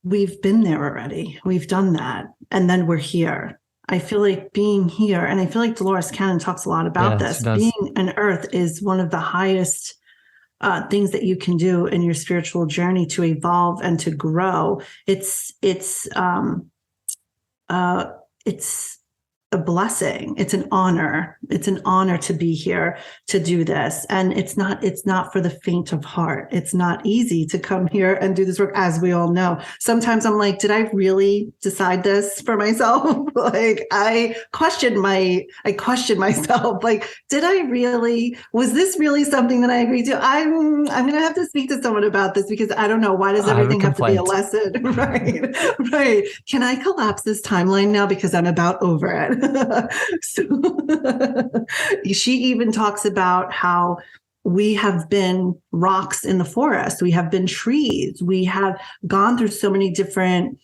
we've been there already. We've done that. And then we're here. I feel like being here, and I feel like Dolores Cannon talks a lot about Yeah, this. she does. Being an earth is one of the highest things that you can do in your spiritual journey to evolve and to grow. It's a blessing. It's an honor. It's an honor to be here to do this. And it's not for the faint of heart. It's not easy to come here and do this work, as we all know. Sometimes I'm like, did I really decide this for myself? Like I question myself. Like, was this really something that I agreed to? I'm going to have to speak to someone about this, because I don't know. Why does everything have to be a lesson? Right. Right. Can I collapse this timeline now? Because I'm about over it. So, she even talks about how we have been rocks in the forest. We have been trees. We have gone through so many different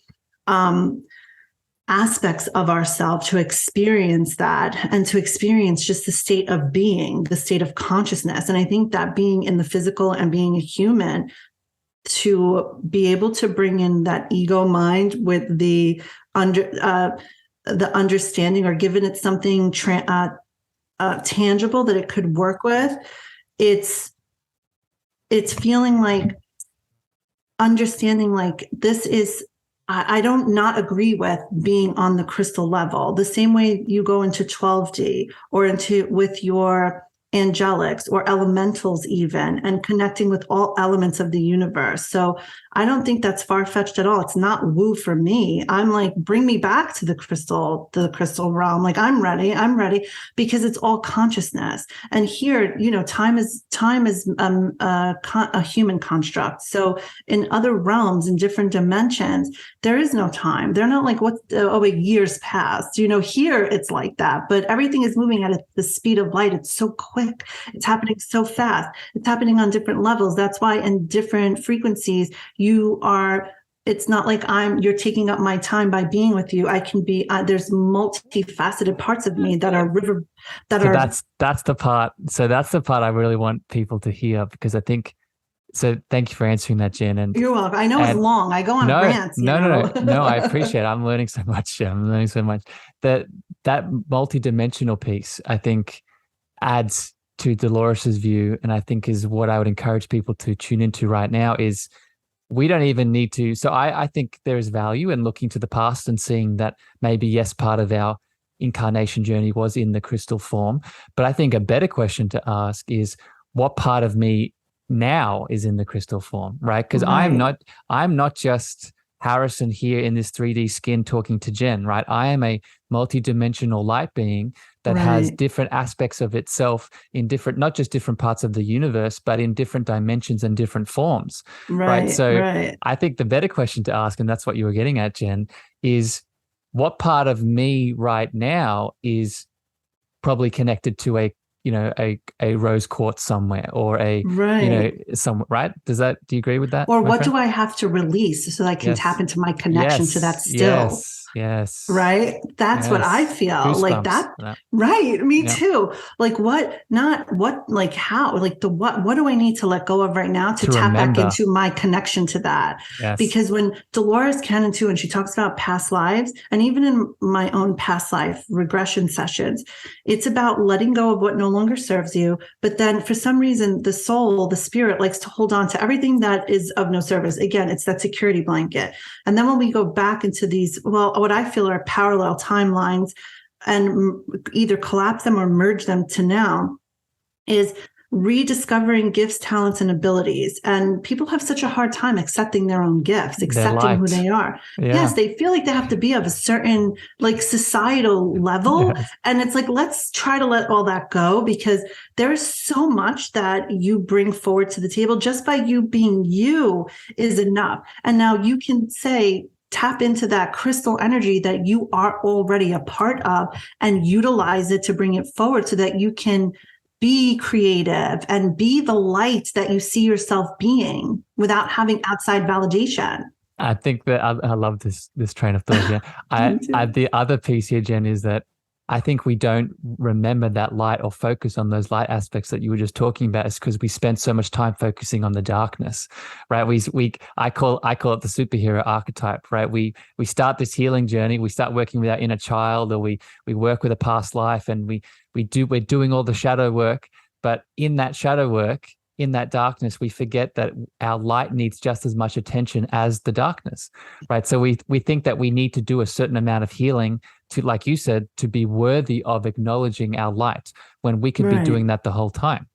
aspects of ourselves to experience that, and to experience just the state of being, the state of consciousness. And I think that being in the physical and being a human, to be able to bring in that ego mind with the understanding, or given it something tangible that it could work with, it's feeling like understanding, like this is, I don't not agree with being on the crystal level, the same way you go into 12D or into with your angelics or elementals even, and connecting with all elements of the universe. So I don't think that's far-fetched at all. It's not woo for me. I'm like, bring me back to the crystal realm. Like I'm ready, because it's all consciousness. And here, time is a human construct. So in other realms, in different dimensions, there is no time. They're not like, years passed. Here it's like that, but everything is moving at the speed of light. It's so quick. It's happening so fast. It's happening on different levels. That's why in different frequencies, it's not like you're taking up my time by being with you. I can be, there's multifaceted parts of me that are that's the part. So that's the part I really want people to hear, because I think, so thank you for answering that, Jenn. And you're welcome. I know it's long. I go on rants. No, I appreciate it. I'm learning so much. That multidimensional piece, I think, adds to Dolores's view, and I think is what I would encourage people to tune into right now, is we don't even need to. So I think there is value in looking to the past and seeing that maybe, yes, part of our incarnation journey was in the crystal form. But I think a better question to ask is, what part of me now is in the crystal form, right? Because I'm not just Harrison here in this 3D skin talking to Jenn, right? I am a multidimensional light being that has different aspects of itself in different, not just different parts of the universe, but in different dimensions and different forms, right? So I think the better question to ask, and that's what you were getting at, Jenn, is what part of me right now is probably connected to a rose quartz somewhere, or somewhere, right? Do you agree with that? Or what do I have to release so that I can tap into my connection to that still? Yes. Right. That's what I feel. Goosebumps. Like that. Right. Me too. Like how, like what do I need to let go of right now to tap back into my connection to that? Yes. Because when Dolores Cannon too, and she talks about past lives, and even in my own past life regression sessions, it's about letting go of what no longer serves you. But then for some reason, the soul, the spirit likes to hold on to everything that is of no service. Again, it's that security blanket. And then when we go back into these, what I feel are parallel timelines, and either collapse them or merge them to now, is rediscovering gifts, talents, and abilities. And people have such a hard time accepting their own gifts, accepting who they are. Yeah. Yes, they feel like they have to be of a certain societal level. Yes. And it's like, let's try to let all that go, because there's so much that you bring forward to the table. Just by you being you is enough. And now you can tap into that crystal energy that you are already a part of, and utilize it to bring it forward so that you can be creative and be the light that you see yourself being without having outside validation. I think that I love this train of thought here. The other piece here, Jen, is that I think we don't remember that light or focus on those light aspects that you were just talking about, is because we spend so much time focusing on the darkness, right? I call it the superhero archetype, right? We start this healing journey, we start working with our inner child, or we work with a past life, and we're doing all the shadow work. But in that shadow work, in that darkness, we forget that our light needs just as much attention as the darkness, right? So we think that we need to do a certain amount of healing to, like you said, to be worthy of acknowledging our light, when we could be doing that the whole time.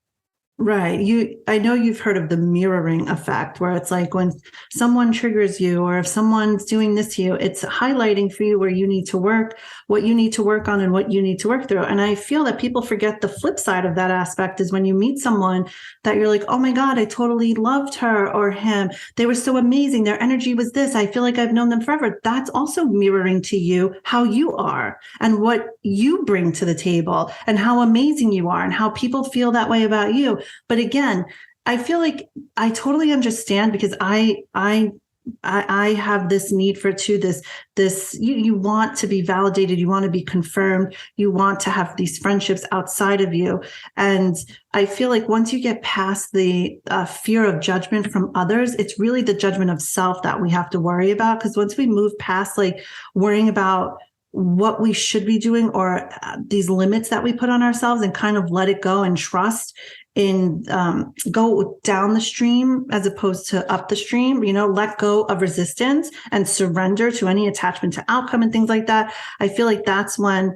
Right. I know you've heard of the mirroring effect, where it's like when someone triggers you, or if someone's doing this to you, it's highlighting for you where you need to work, what you need to work on, and what you need to work through. And I feel that people forget the flip side of that aspect is when you meet someone that you're like, oh my God, I totally loved her or him. They were so amazing. Their energy was this. I feel like I've known them forever. That's also mirroring to you how you are and what you bring to the table and how amazing you are and how people feel that way about you. But again, I feel like I totally understand, because I have this need for this you want to be validated, you want to be confirmed, you want to have these friendships outside of you. And I feel like once you get past the fear of judgment from others, it's really the judgment of self that we have to worry about. Because once we move past like worrying about what we should be doing, or these limits that we put on ourselves, and kind of let it go and trust in go down the stream as opposed to up the stream, let go of resistance and surrender to any attachment to outcome and things like that. I feel like that's when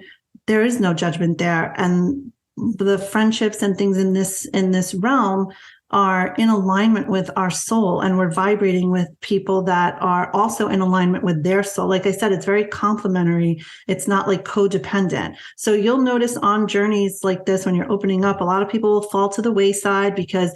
there is no judgment there. And the friendships and things in this realm are in alignment with our soul, and we're vibrating with people that are also in alignment with their soul. Like I said, it's very complementary. It's not like codependent. So you'll notice on journeys like this, when you're opening up, a lot of people will fall to the wayside because,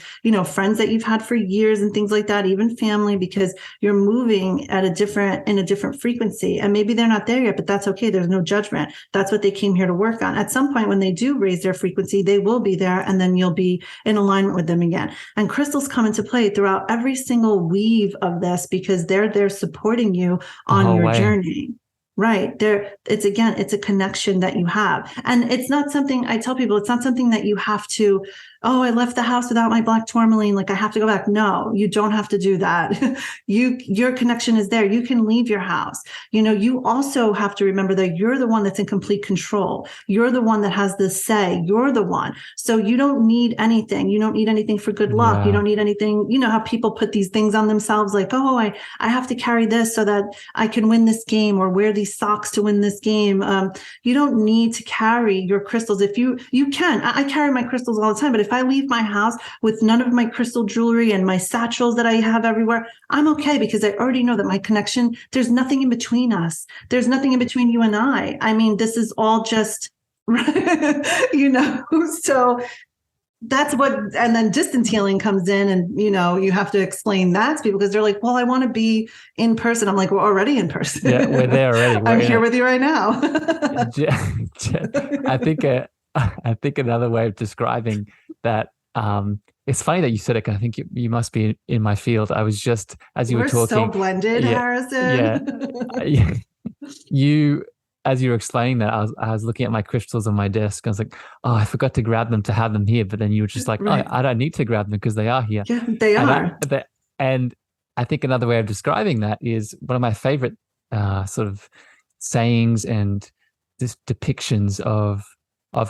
friends that you've had for years and things like that, even family, because you're moving in a different frequency. And maybe they're not there yet, but that's okay. There's no judgment. That's what they came here to work on. At some point, when they do raise their frequency, they will be there, and then you'll be in alignment with them again. And crystals come into play throughout every single weave of this, because they're there supporting you on your journey. Right. It's a connection that you have. And it's not something, I tell people, it's not something that you have to, I left the house without my black tourmaline, like I have to go back. No, you don't have to do that. Your connection is there. You can leave your house. You also have to remember that you're the one that's in complete control. You're the one that has the say. You're the one. So you don't need anything. You don't need anything for good luck. Yeah. You don't need anything. You know how people put these things on themselves, like, I have to carry this so that I can win this game, or wear these socks to win this game. You don't need to carry your crystals. If you can, I carry my crystals all the time, but if I leave my house with none of my crystal jewelry and my satchels that I have everywhere, I'm okay, because I already know that my connection, there's nothing in between us. There's nothing in between you and I. I mean, this is all just, so that's what, and then distance healing comes in, and, you have to explain that to people, because they're like, well, I want to be in person. I'm like, we're already in person. Yeah, we're there already. I'm here with you right now. I think another way of describing that, it's funny that you said it, 'cause I think you must be in my field. I was just, as you were talking. We're so blended, Harrison. You, as you were explaining that, I was looking at my crystals on my desk. I was like, I forgot to grab them to have them here. But then you were just like, right. I don't need to grab them because they are here. Yeah, they are. And I think another way of describing that is one of my favorite sort of sayings and depictions of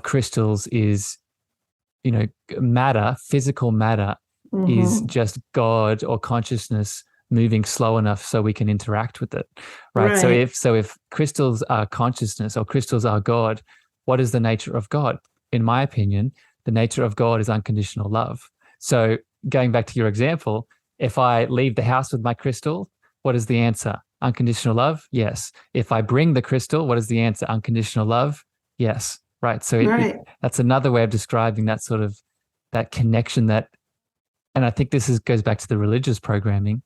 crystals is, matter, physical matter, is just God or consciousness moving slow enough so we can interact with it, right? So if crystals are consciousness, or crystals are God, what is the nature of God? In my opinion, the nature of God is unconditional love. So going back to your example, if I leave the house with my crystal, what is the answer? Unconditional love? Yes. If I bring the crystal, what is the answer? Unconditional love? Yes. Right. So that's another way of describing that sort of, that connection that, and I think this goes back to the religious programming,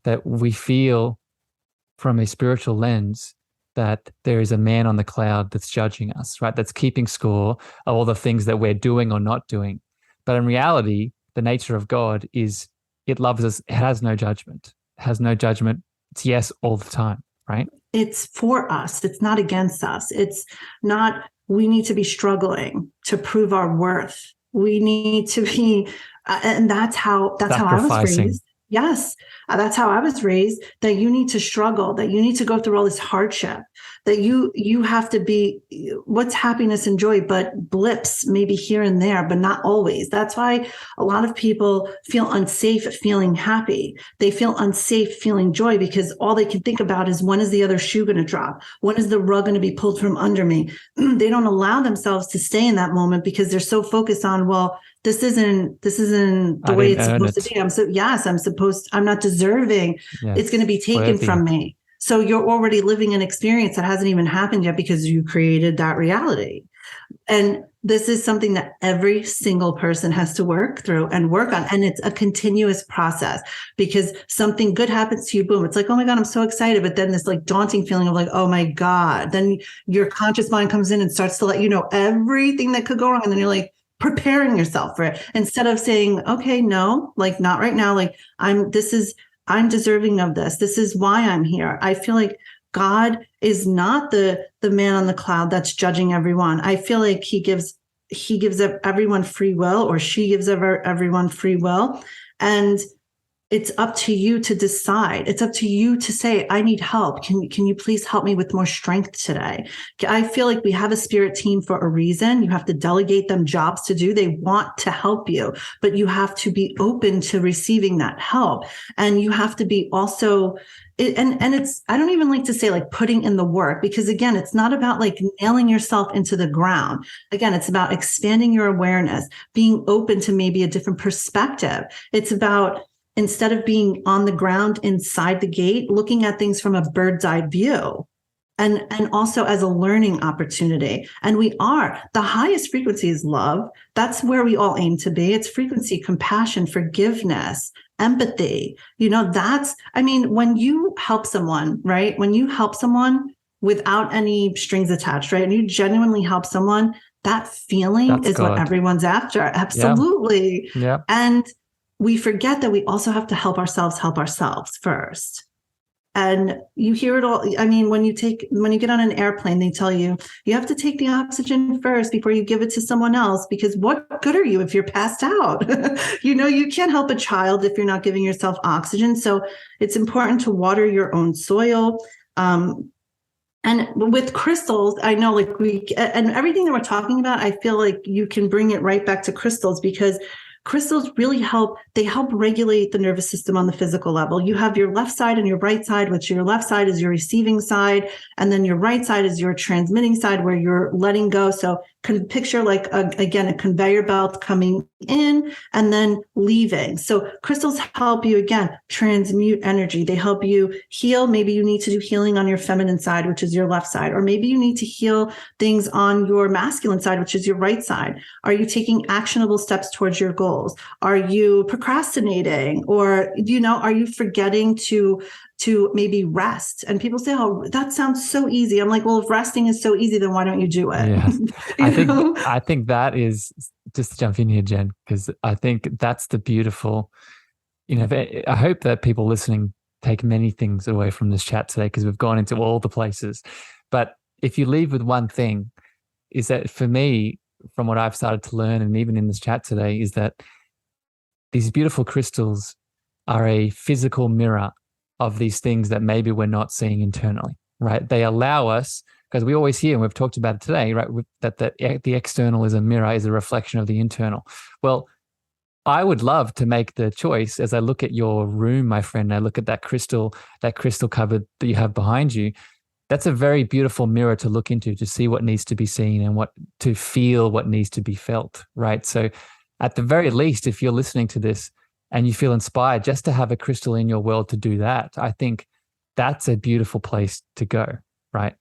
that we feel from a spiritual lens that there is a man on the cloud that's judging us, right? That's keeping score of all the things that we're doing or not doing. But in reality, the nature of God is it loves us. It has no judgment. It has no judgment It's yes all the time, right? It's for us. It's not against us. It's not, we need to be struggling to prove our worth. We need to be, and that's how I was raised. Yes, that's how I was raised, that you need to struggle, that you need to go through all this hardship, that you have to be, what's happiness and joy, but blips maybe here and there, but not always. That's why a lot of people feel unsafe feeling happy. They feel unsafe feeling joy because all they can think about is, when is the other shoe going to drop? When is the rug going to be pulled from under me? They don't allow themselves to stay in that moment because they're so focused on, well, this isn't the way it's supposed to be. I'm not deserving. Yes. It's going to be taken from me. So you're already living an experience that hasn't even happened yet because you created that reality. And this is something that every single person has to work through and work on. And it's a continuous process, because something good happens to you, boom, it's like, oh my God, I'm so excited. But then this like daunting feeling of like, oh my God, then your conscious mind comes in and starts to let you know everything that could go wrong. And then you're like, preparing yourself for it, instead of saying, okay, no, like not right now. Like I'm deserving of this. This is why I'm here. I feel like God is not the man on the cloud that's judging everyone. I feel like he gives everyone free will, or she gives everyone free will. And it's up to you to decide. It's up to you to say, I need help. Can you please help me with more strength today? I feel like we have a spirit team for a reason. You have to delegate them jobs to do. They want to help you, but you have to be open to receiving that help. And you have to be also, and it's, I don't even like to say like putting in the work, because again, it's not about like nailing yourself into the ground. Again, it's about expanding your awareness, being open to maybe a different perspective. It's about, instead of being on the ground inside the gate, looking at things from a bird's eye view, and also as a learning opportunity. And the highest frequency is love. That's where we all aim to be. It's frequency, compassion, forgiveness, empathy. When you help someone, right? When you help someone without any strings attached, right? And you genuinely help someone, that feeling is what everyone's after. Absolutely. Yeah. And we forget that we also have to help ourselves first. And you hear it all. I mean, when you get on an airplane, they tell you have to take the oxygen first before you give it to someone else, because what good are you if you're passed out? You can't help a child if you're not giving yourself oxygen. So it's important to water your own soil. And with crystals, I know and everything that we're talking about, I feel like you can bring it right back to crystals, because crystals really help regulate the nervous system on the physical level. You have your left side and your right side, which your left side is your receiving side, and then your right side is your transmitting side, where you're letting go. So can picture like, a conveyor belt coming in and then leaving. So crystals help you, again, transmute energy. They help you heal. Maybe you need to do healing on your feminine side, which is your left side, or maybe you need to heal things on your masculine side, which is your right side. Are you taking actionable steps towards your goals? Are you procrastinating? Or, are you forgetting to maybe rest? And people say, oh, that sounds so easy. I'm like, well, if resting is so easy, then why don't you do it? Yeah. I think that is, just to jump in here, Jenn, because I think that's the beautiful, I hope that people listening take many things away from this chat today, because we've gone into all the places. But if you leave with one thing, is that for me, from what I've started to learn, and even in this chat today, is that these beautiful crystals are a physical mirror of these things that maybe we're not seeing internally, right? They allow us, because we always hear, and we've talked about it today, right, that the external is a mirror, is a reflection of the internal. Well, I would love to make the choice, as I look at your room, my friend, I look at that crystal cupboard that you have behind you. That's a very beautiful mirror to look into, to see what needs to be seen and to feel what needs to be felt, right? So at the very least, if you're listening to this and you feel inspired just to have a crystal in your world to do that, I think that's a beautiful place to go, right?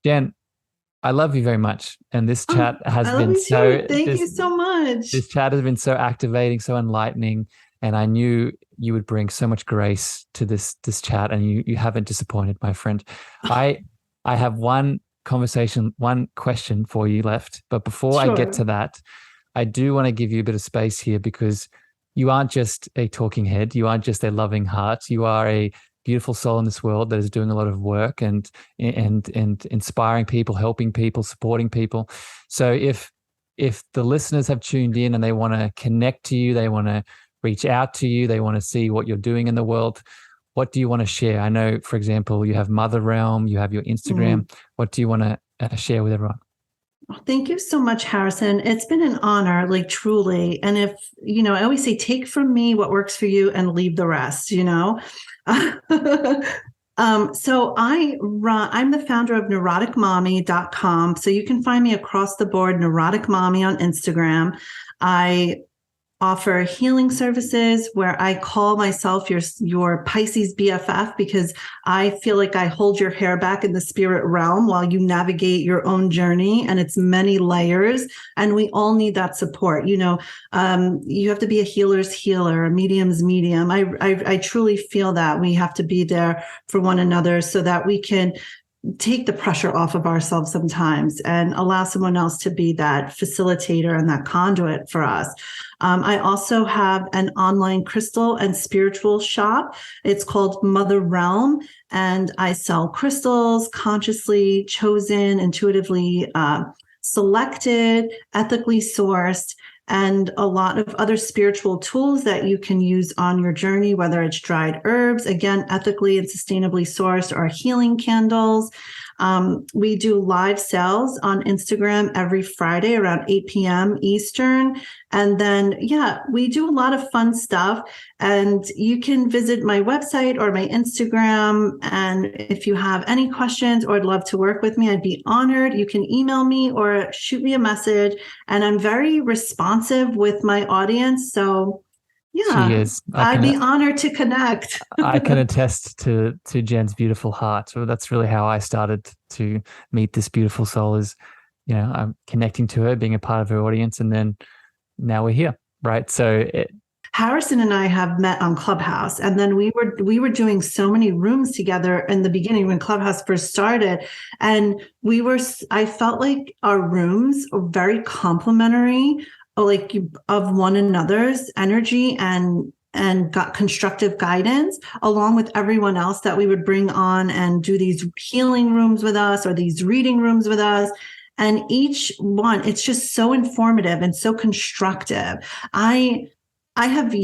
Jenn, I love you very much. And this chat has been so... Thank you so much. This chat has been so activating, so enlightening. And I knew you would bring so much grace to this chat, and you haven't disappointed, my friend. I have one question for you left. But before I get to that, I do want to give you a bit of space here, because you aren't just a talking head. You aren't just a loving heart. You are a beautiful soul in this world that is doing a lot of work and inspiring people, helping people, supporting people. So if the listeners have tuned in and they want to connect to you, they want to reach out to you, they want to see what you're doing in the world, what do you want to share? I know, for example, you have MotherRealm, you have your Instagram. What do you want to share with everyone? Thank you so much, Harrison. It's been an honor, like truly. And if, I always say, take from me what works for you and leave the rest, So I'm the founder of NeuroticMommy.com. So you can find me across the board, Neurotic Mommy on Instagram. I offer healing services where I call myself your Pisces BFF, because I feel like I hold your hair back in the spirit realm while you navigate your own journey, and it's many layers, and we all need that support. You have to be a healer's healer, a medium's medium. I truly feel that we have to be there for one another so that we can take the pressure off of ourselves sometimes and allow someone else to be that facilitator and that conduit for us. I also have an online crystal and spiritual shop. It's called MotherRealm, and I sell crystals, consciously chosen, intuitively selected, ethically sourced, and a lot of other spiritual tools that you can use on your journey, whether it's dried herbs, again, ethically and sustainably sourced, or healing candles. We do live sales on Instagram every Friday around 8 p.m. Eastern. And then, we do a lot of fun stuff. And you can visit my website or my Instagram. And if you have any questions or would love to work with me, I'd be honored. You can email me or shoot me a message. And I'm very responsive with my audience. So she is. I'd be honored to connect. I can attest to Jen's beautiful heart. So that's really how I started to meet this beautiful soul, is, I'm connecting to her, being a part of her audience, and then now we're here, right? So Harrison and I have met on Clubhouse, and then we were doing so many rooms together in the beginning when Clubhouse first started, and I felt like our rooms were very complementary, like of one another's energy, and got constructive guidance along with everyone else that we would bring on and do these healing rooms with us or these reading rooms with us. And each one, it's just so informative and so constructive. I can't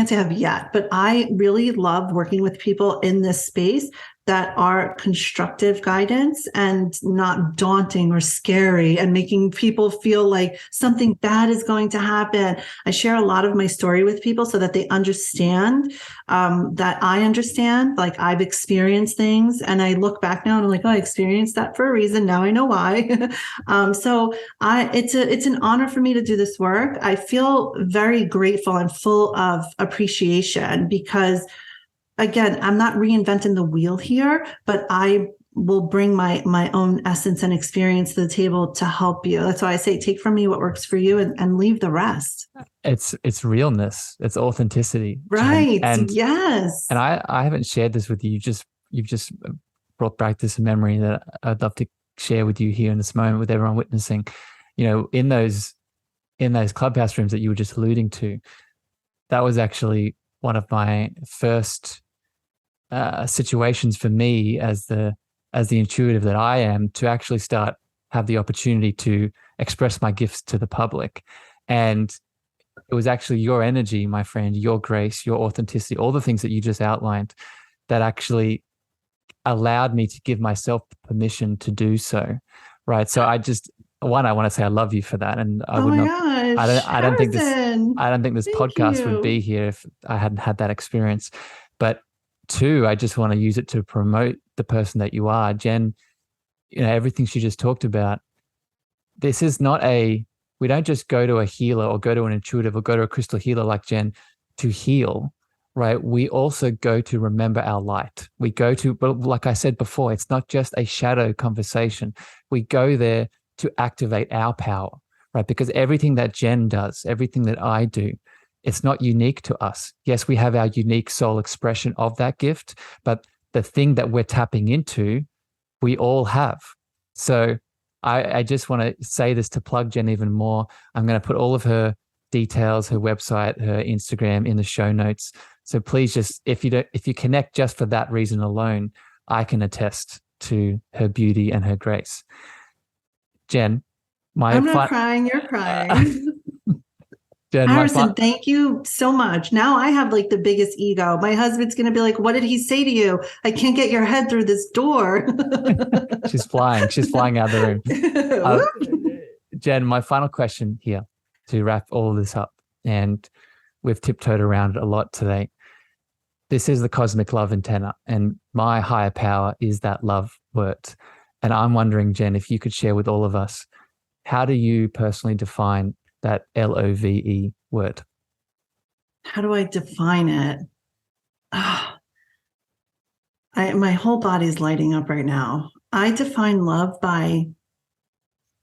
say I have yet, but I really love working with people in this space that are constructive guidance and not daunting or scary and making people feel like something bad is going to happen. I share a lot of my story with people so that they understand that I understand, like I've experienced things, and I look back now and I'm like, oh, I experienced that for a reason. Now I know why. It's an honor for me to do this work. I feel very grateful and full of appreciation because, again, I'm not reinventing the wheel here, but I will bring my own essence and experience to the table to help you. That's why I say, take from me what works for you and leave the rest. It's realness. It's authenticity. Right. And yes. And I haven't shared this with you. You've just brought back this memory that I'd love to share with you here in this moment with everyone witnessing. In those Clubhouse rooms that you were just alluding to, that was actually one of my first situations for me as the intuitive that I am, to actually have the opportunity to express my gifts to the public. And it was actually your energy, my friend, your grace, your authenticity, all the things that you just outlined that actually allowed me to give myself permission to do so. Right. So I want to say I love you for that. And I don't think this podcast would be here if I hadn't had that experience. But two, I just want to use it to promote the person that you are. Jenn, everything she just talked about, this is not we don't just go to a healer or go to an intuitive or go to a crystal healer like Jenn to heal, right? We also go to remember our light. We go to, but like I said before, it's not just a shadow conversation. We go there to activate our power, right? Because everything that Jenn does, everything that I do, it's not unique to us. Yes, we have our unique soul expression of that gift, but the thing that we're tapping into, we all have. So I just want to say this to plug Jenn even more. I'm going to put all of her details, her website, her Instagram in the show notes. So please just, if you connect just for that reason alone, I can attest to her beauty and her grace. Jenn, I'm not crying, you're crying. Jenn, Harrison, thank you so much. Now I have like the biggest ego. My husband's going to be like, what did he say to you? I can't get your head through this door. She's flying out of the room. Jenn, my final question here to wrap all of this up, and we've tiptoed around it a lot today. This is the cosmic love antenna, and my higher power is that love word. And I'm wondering, Jenn, if you could share with all of us, how do you personally define that LOVE word? How do I define it? My whole body's lighting up right now. I define love by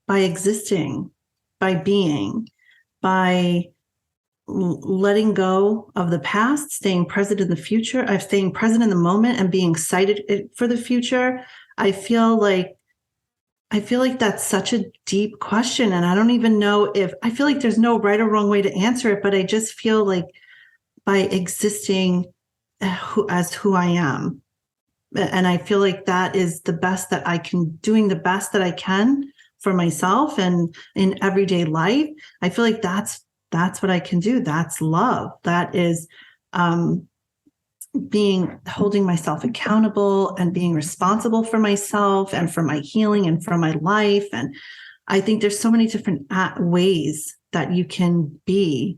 existing, by being, by letting go of the past, staying present in the future. I'm staying present in the moment and being excited for the future. I feel like that's such a deep question. And I don't even know I feel like there's no right or wrong way to answer it, but I just feel like by existing as who I am. And I feel like that is the best that I can, doing the best that I can for myself and in everyday life. I feel like that's what I can do. That's love. That is holding myself accountable and being responsible for myself and for my healing and for my life. And I think there's so many different ways that you can be.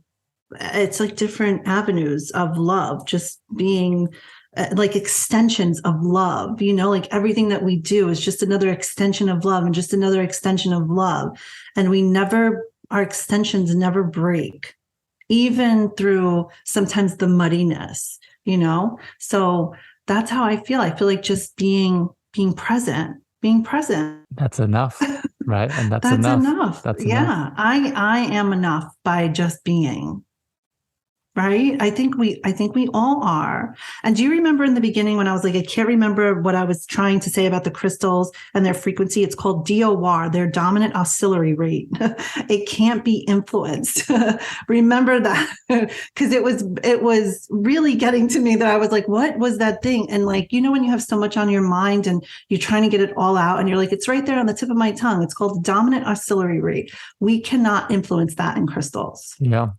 It's like different avenues of love, just being like extensions of love, like everything that we do is just another extension of love and just another extension of love. And our extensions never break, even through sometimes the muddiness, So that's how I feel. I feel like just being present. That's enough, right? And that's enough. That's enough. I am enough by just being. Right? I think we all are. And do you remember in the beginning when I was like, I can't remember what I was trying to say about the crystals and their frequency? It's called DOR, their dominant oscillatory rate. It can't be influenced. Remember that? Because it was really getting to me that I was like, what was that thing? And like, when you have so much on your mind and you're trying to get it all out and you're like, it's right there on the tip of my tongue. It's called the dominant oscillatory rate. We cannot influence that in crystals. Yeah.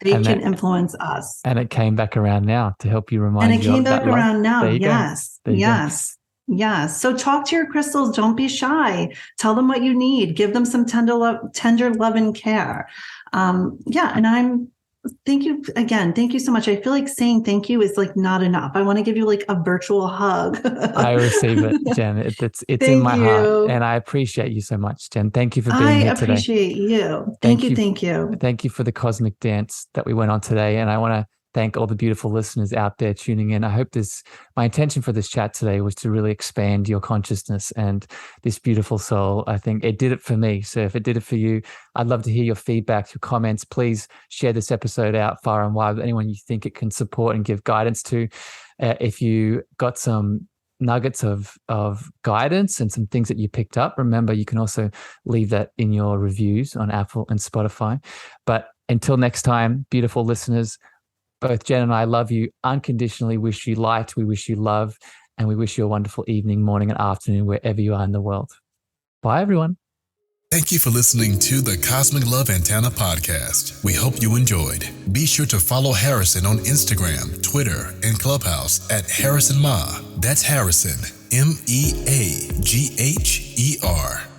They can influence us. And it came back around now to help you remind you. And it came back around now. Yes. Yes. So talk to your crystals. Don't be shy. Tell them what you need. Give them some tender love and care. And thank you again. Thank you so much. I feel like saying thank you is like not enough. I want to give you like a virtual hug. I receive it, Jenn. It's in my heart, and I appreciate you so much, Jenn. Thank you for being here today. I appreciate you. Thank you. Thank you for the cosmic dance that we went on today, and I want to thank all the beautiful listeners out there tuning in. I hope my intention for this chat today was to really expand your consciousness and this beautiful soul. I think it did it for me. So if it did it for you, I'd love to hear your feedback, your comments. Please share this episode out far and wide with anyone you think it can support and give guidance to. If you got some nuggets of guidance and some things that you picked up, remember, you can also leave that in your reviews on Apple and Spotify. But until next time, beautiful listeners, both Jenn and I love you unconditionally, wish you light, we wish you love, and we wish you a wonderful evening, morning, and afternoon wherever you are in the world. Bye, everyone. Thank you for listening to the Cosmic Love Antenna podcast. We hope you enjoyed. Be sure to follow Harrison on Instagram, Twitter, and Clubhouse at Harrison Ma. That's Harrison, Meagher.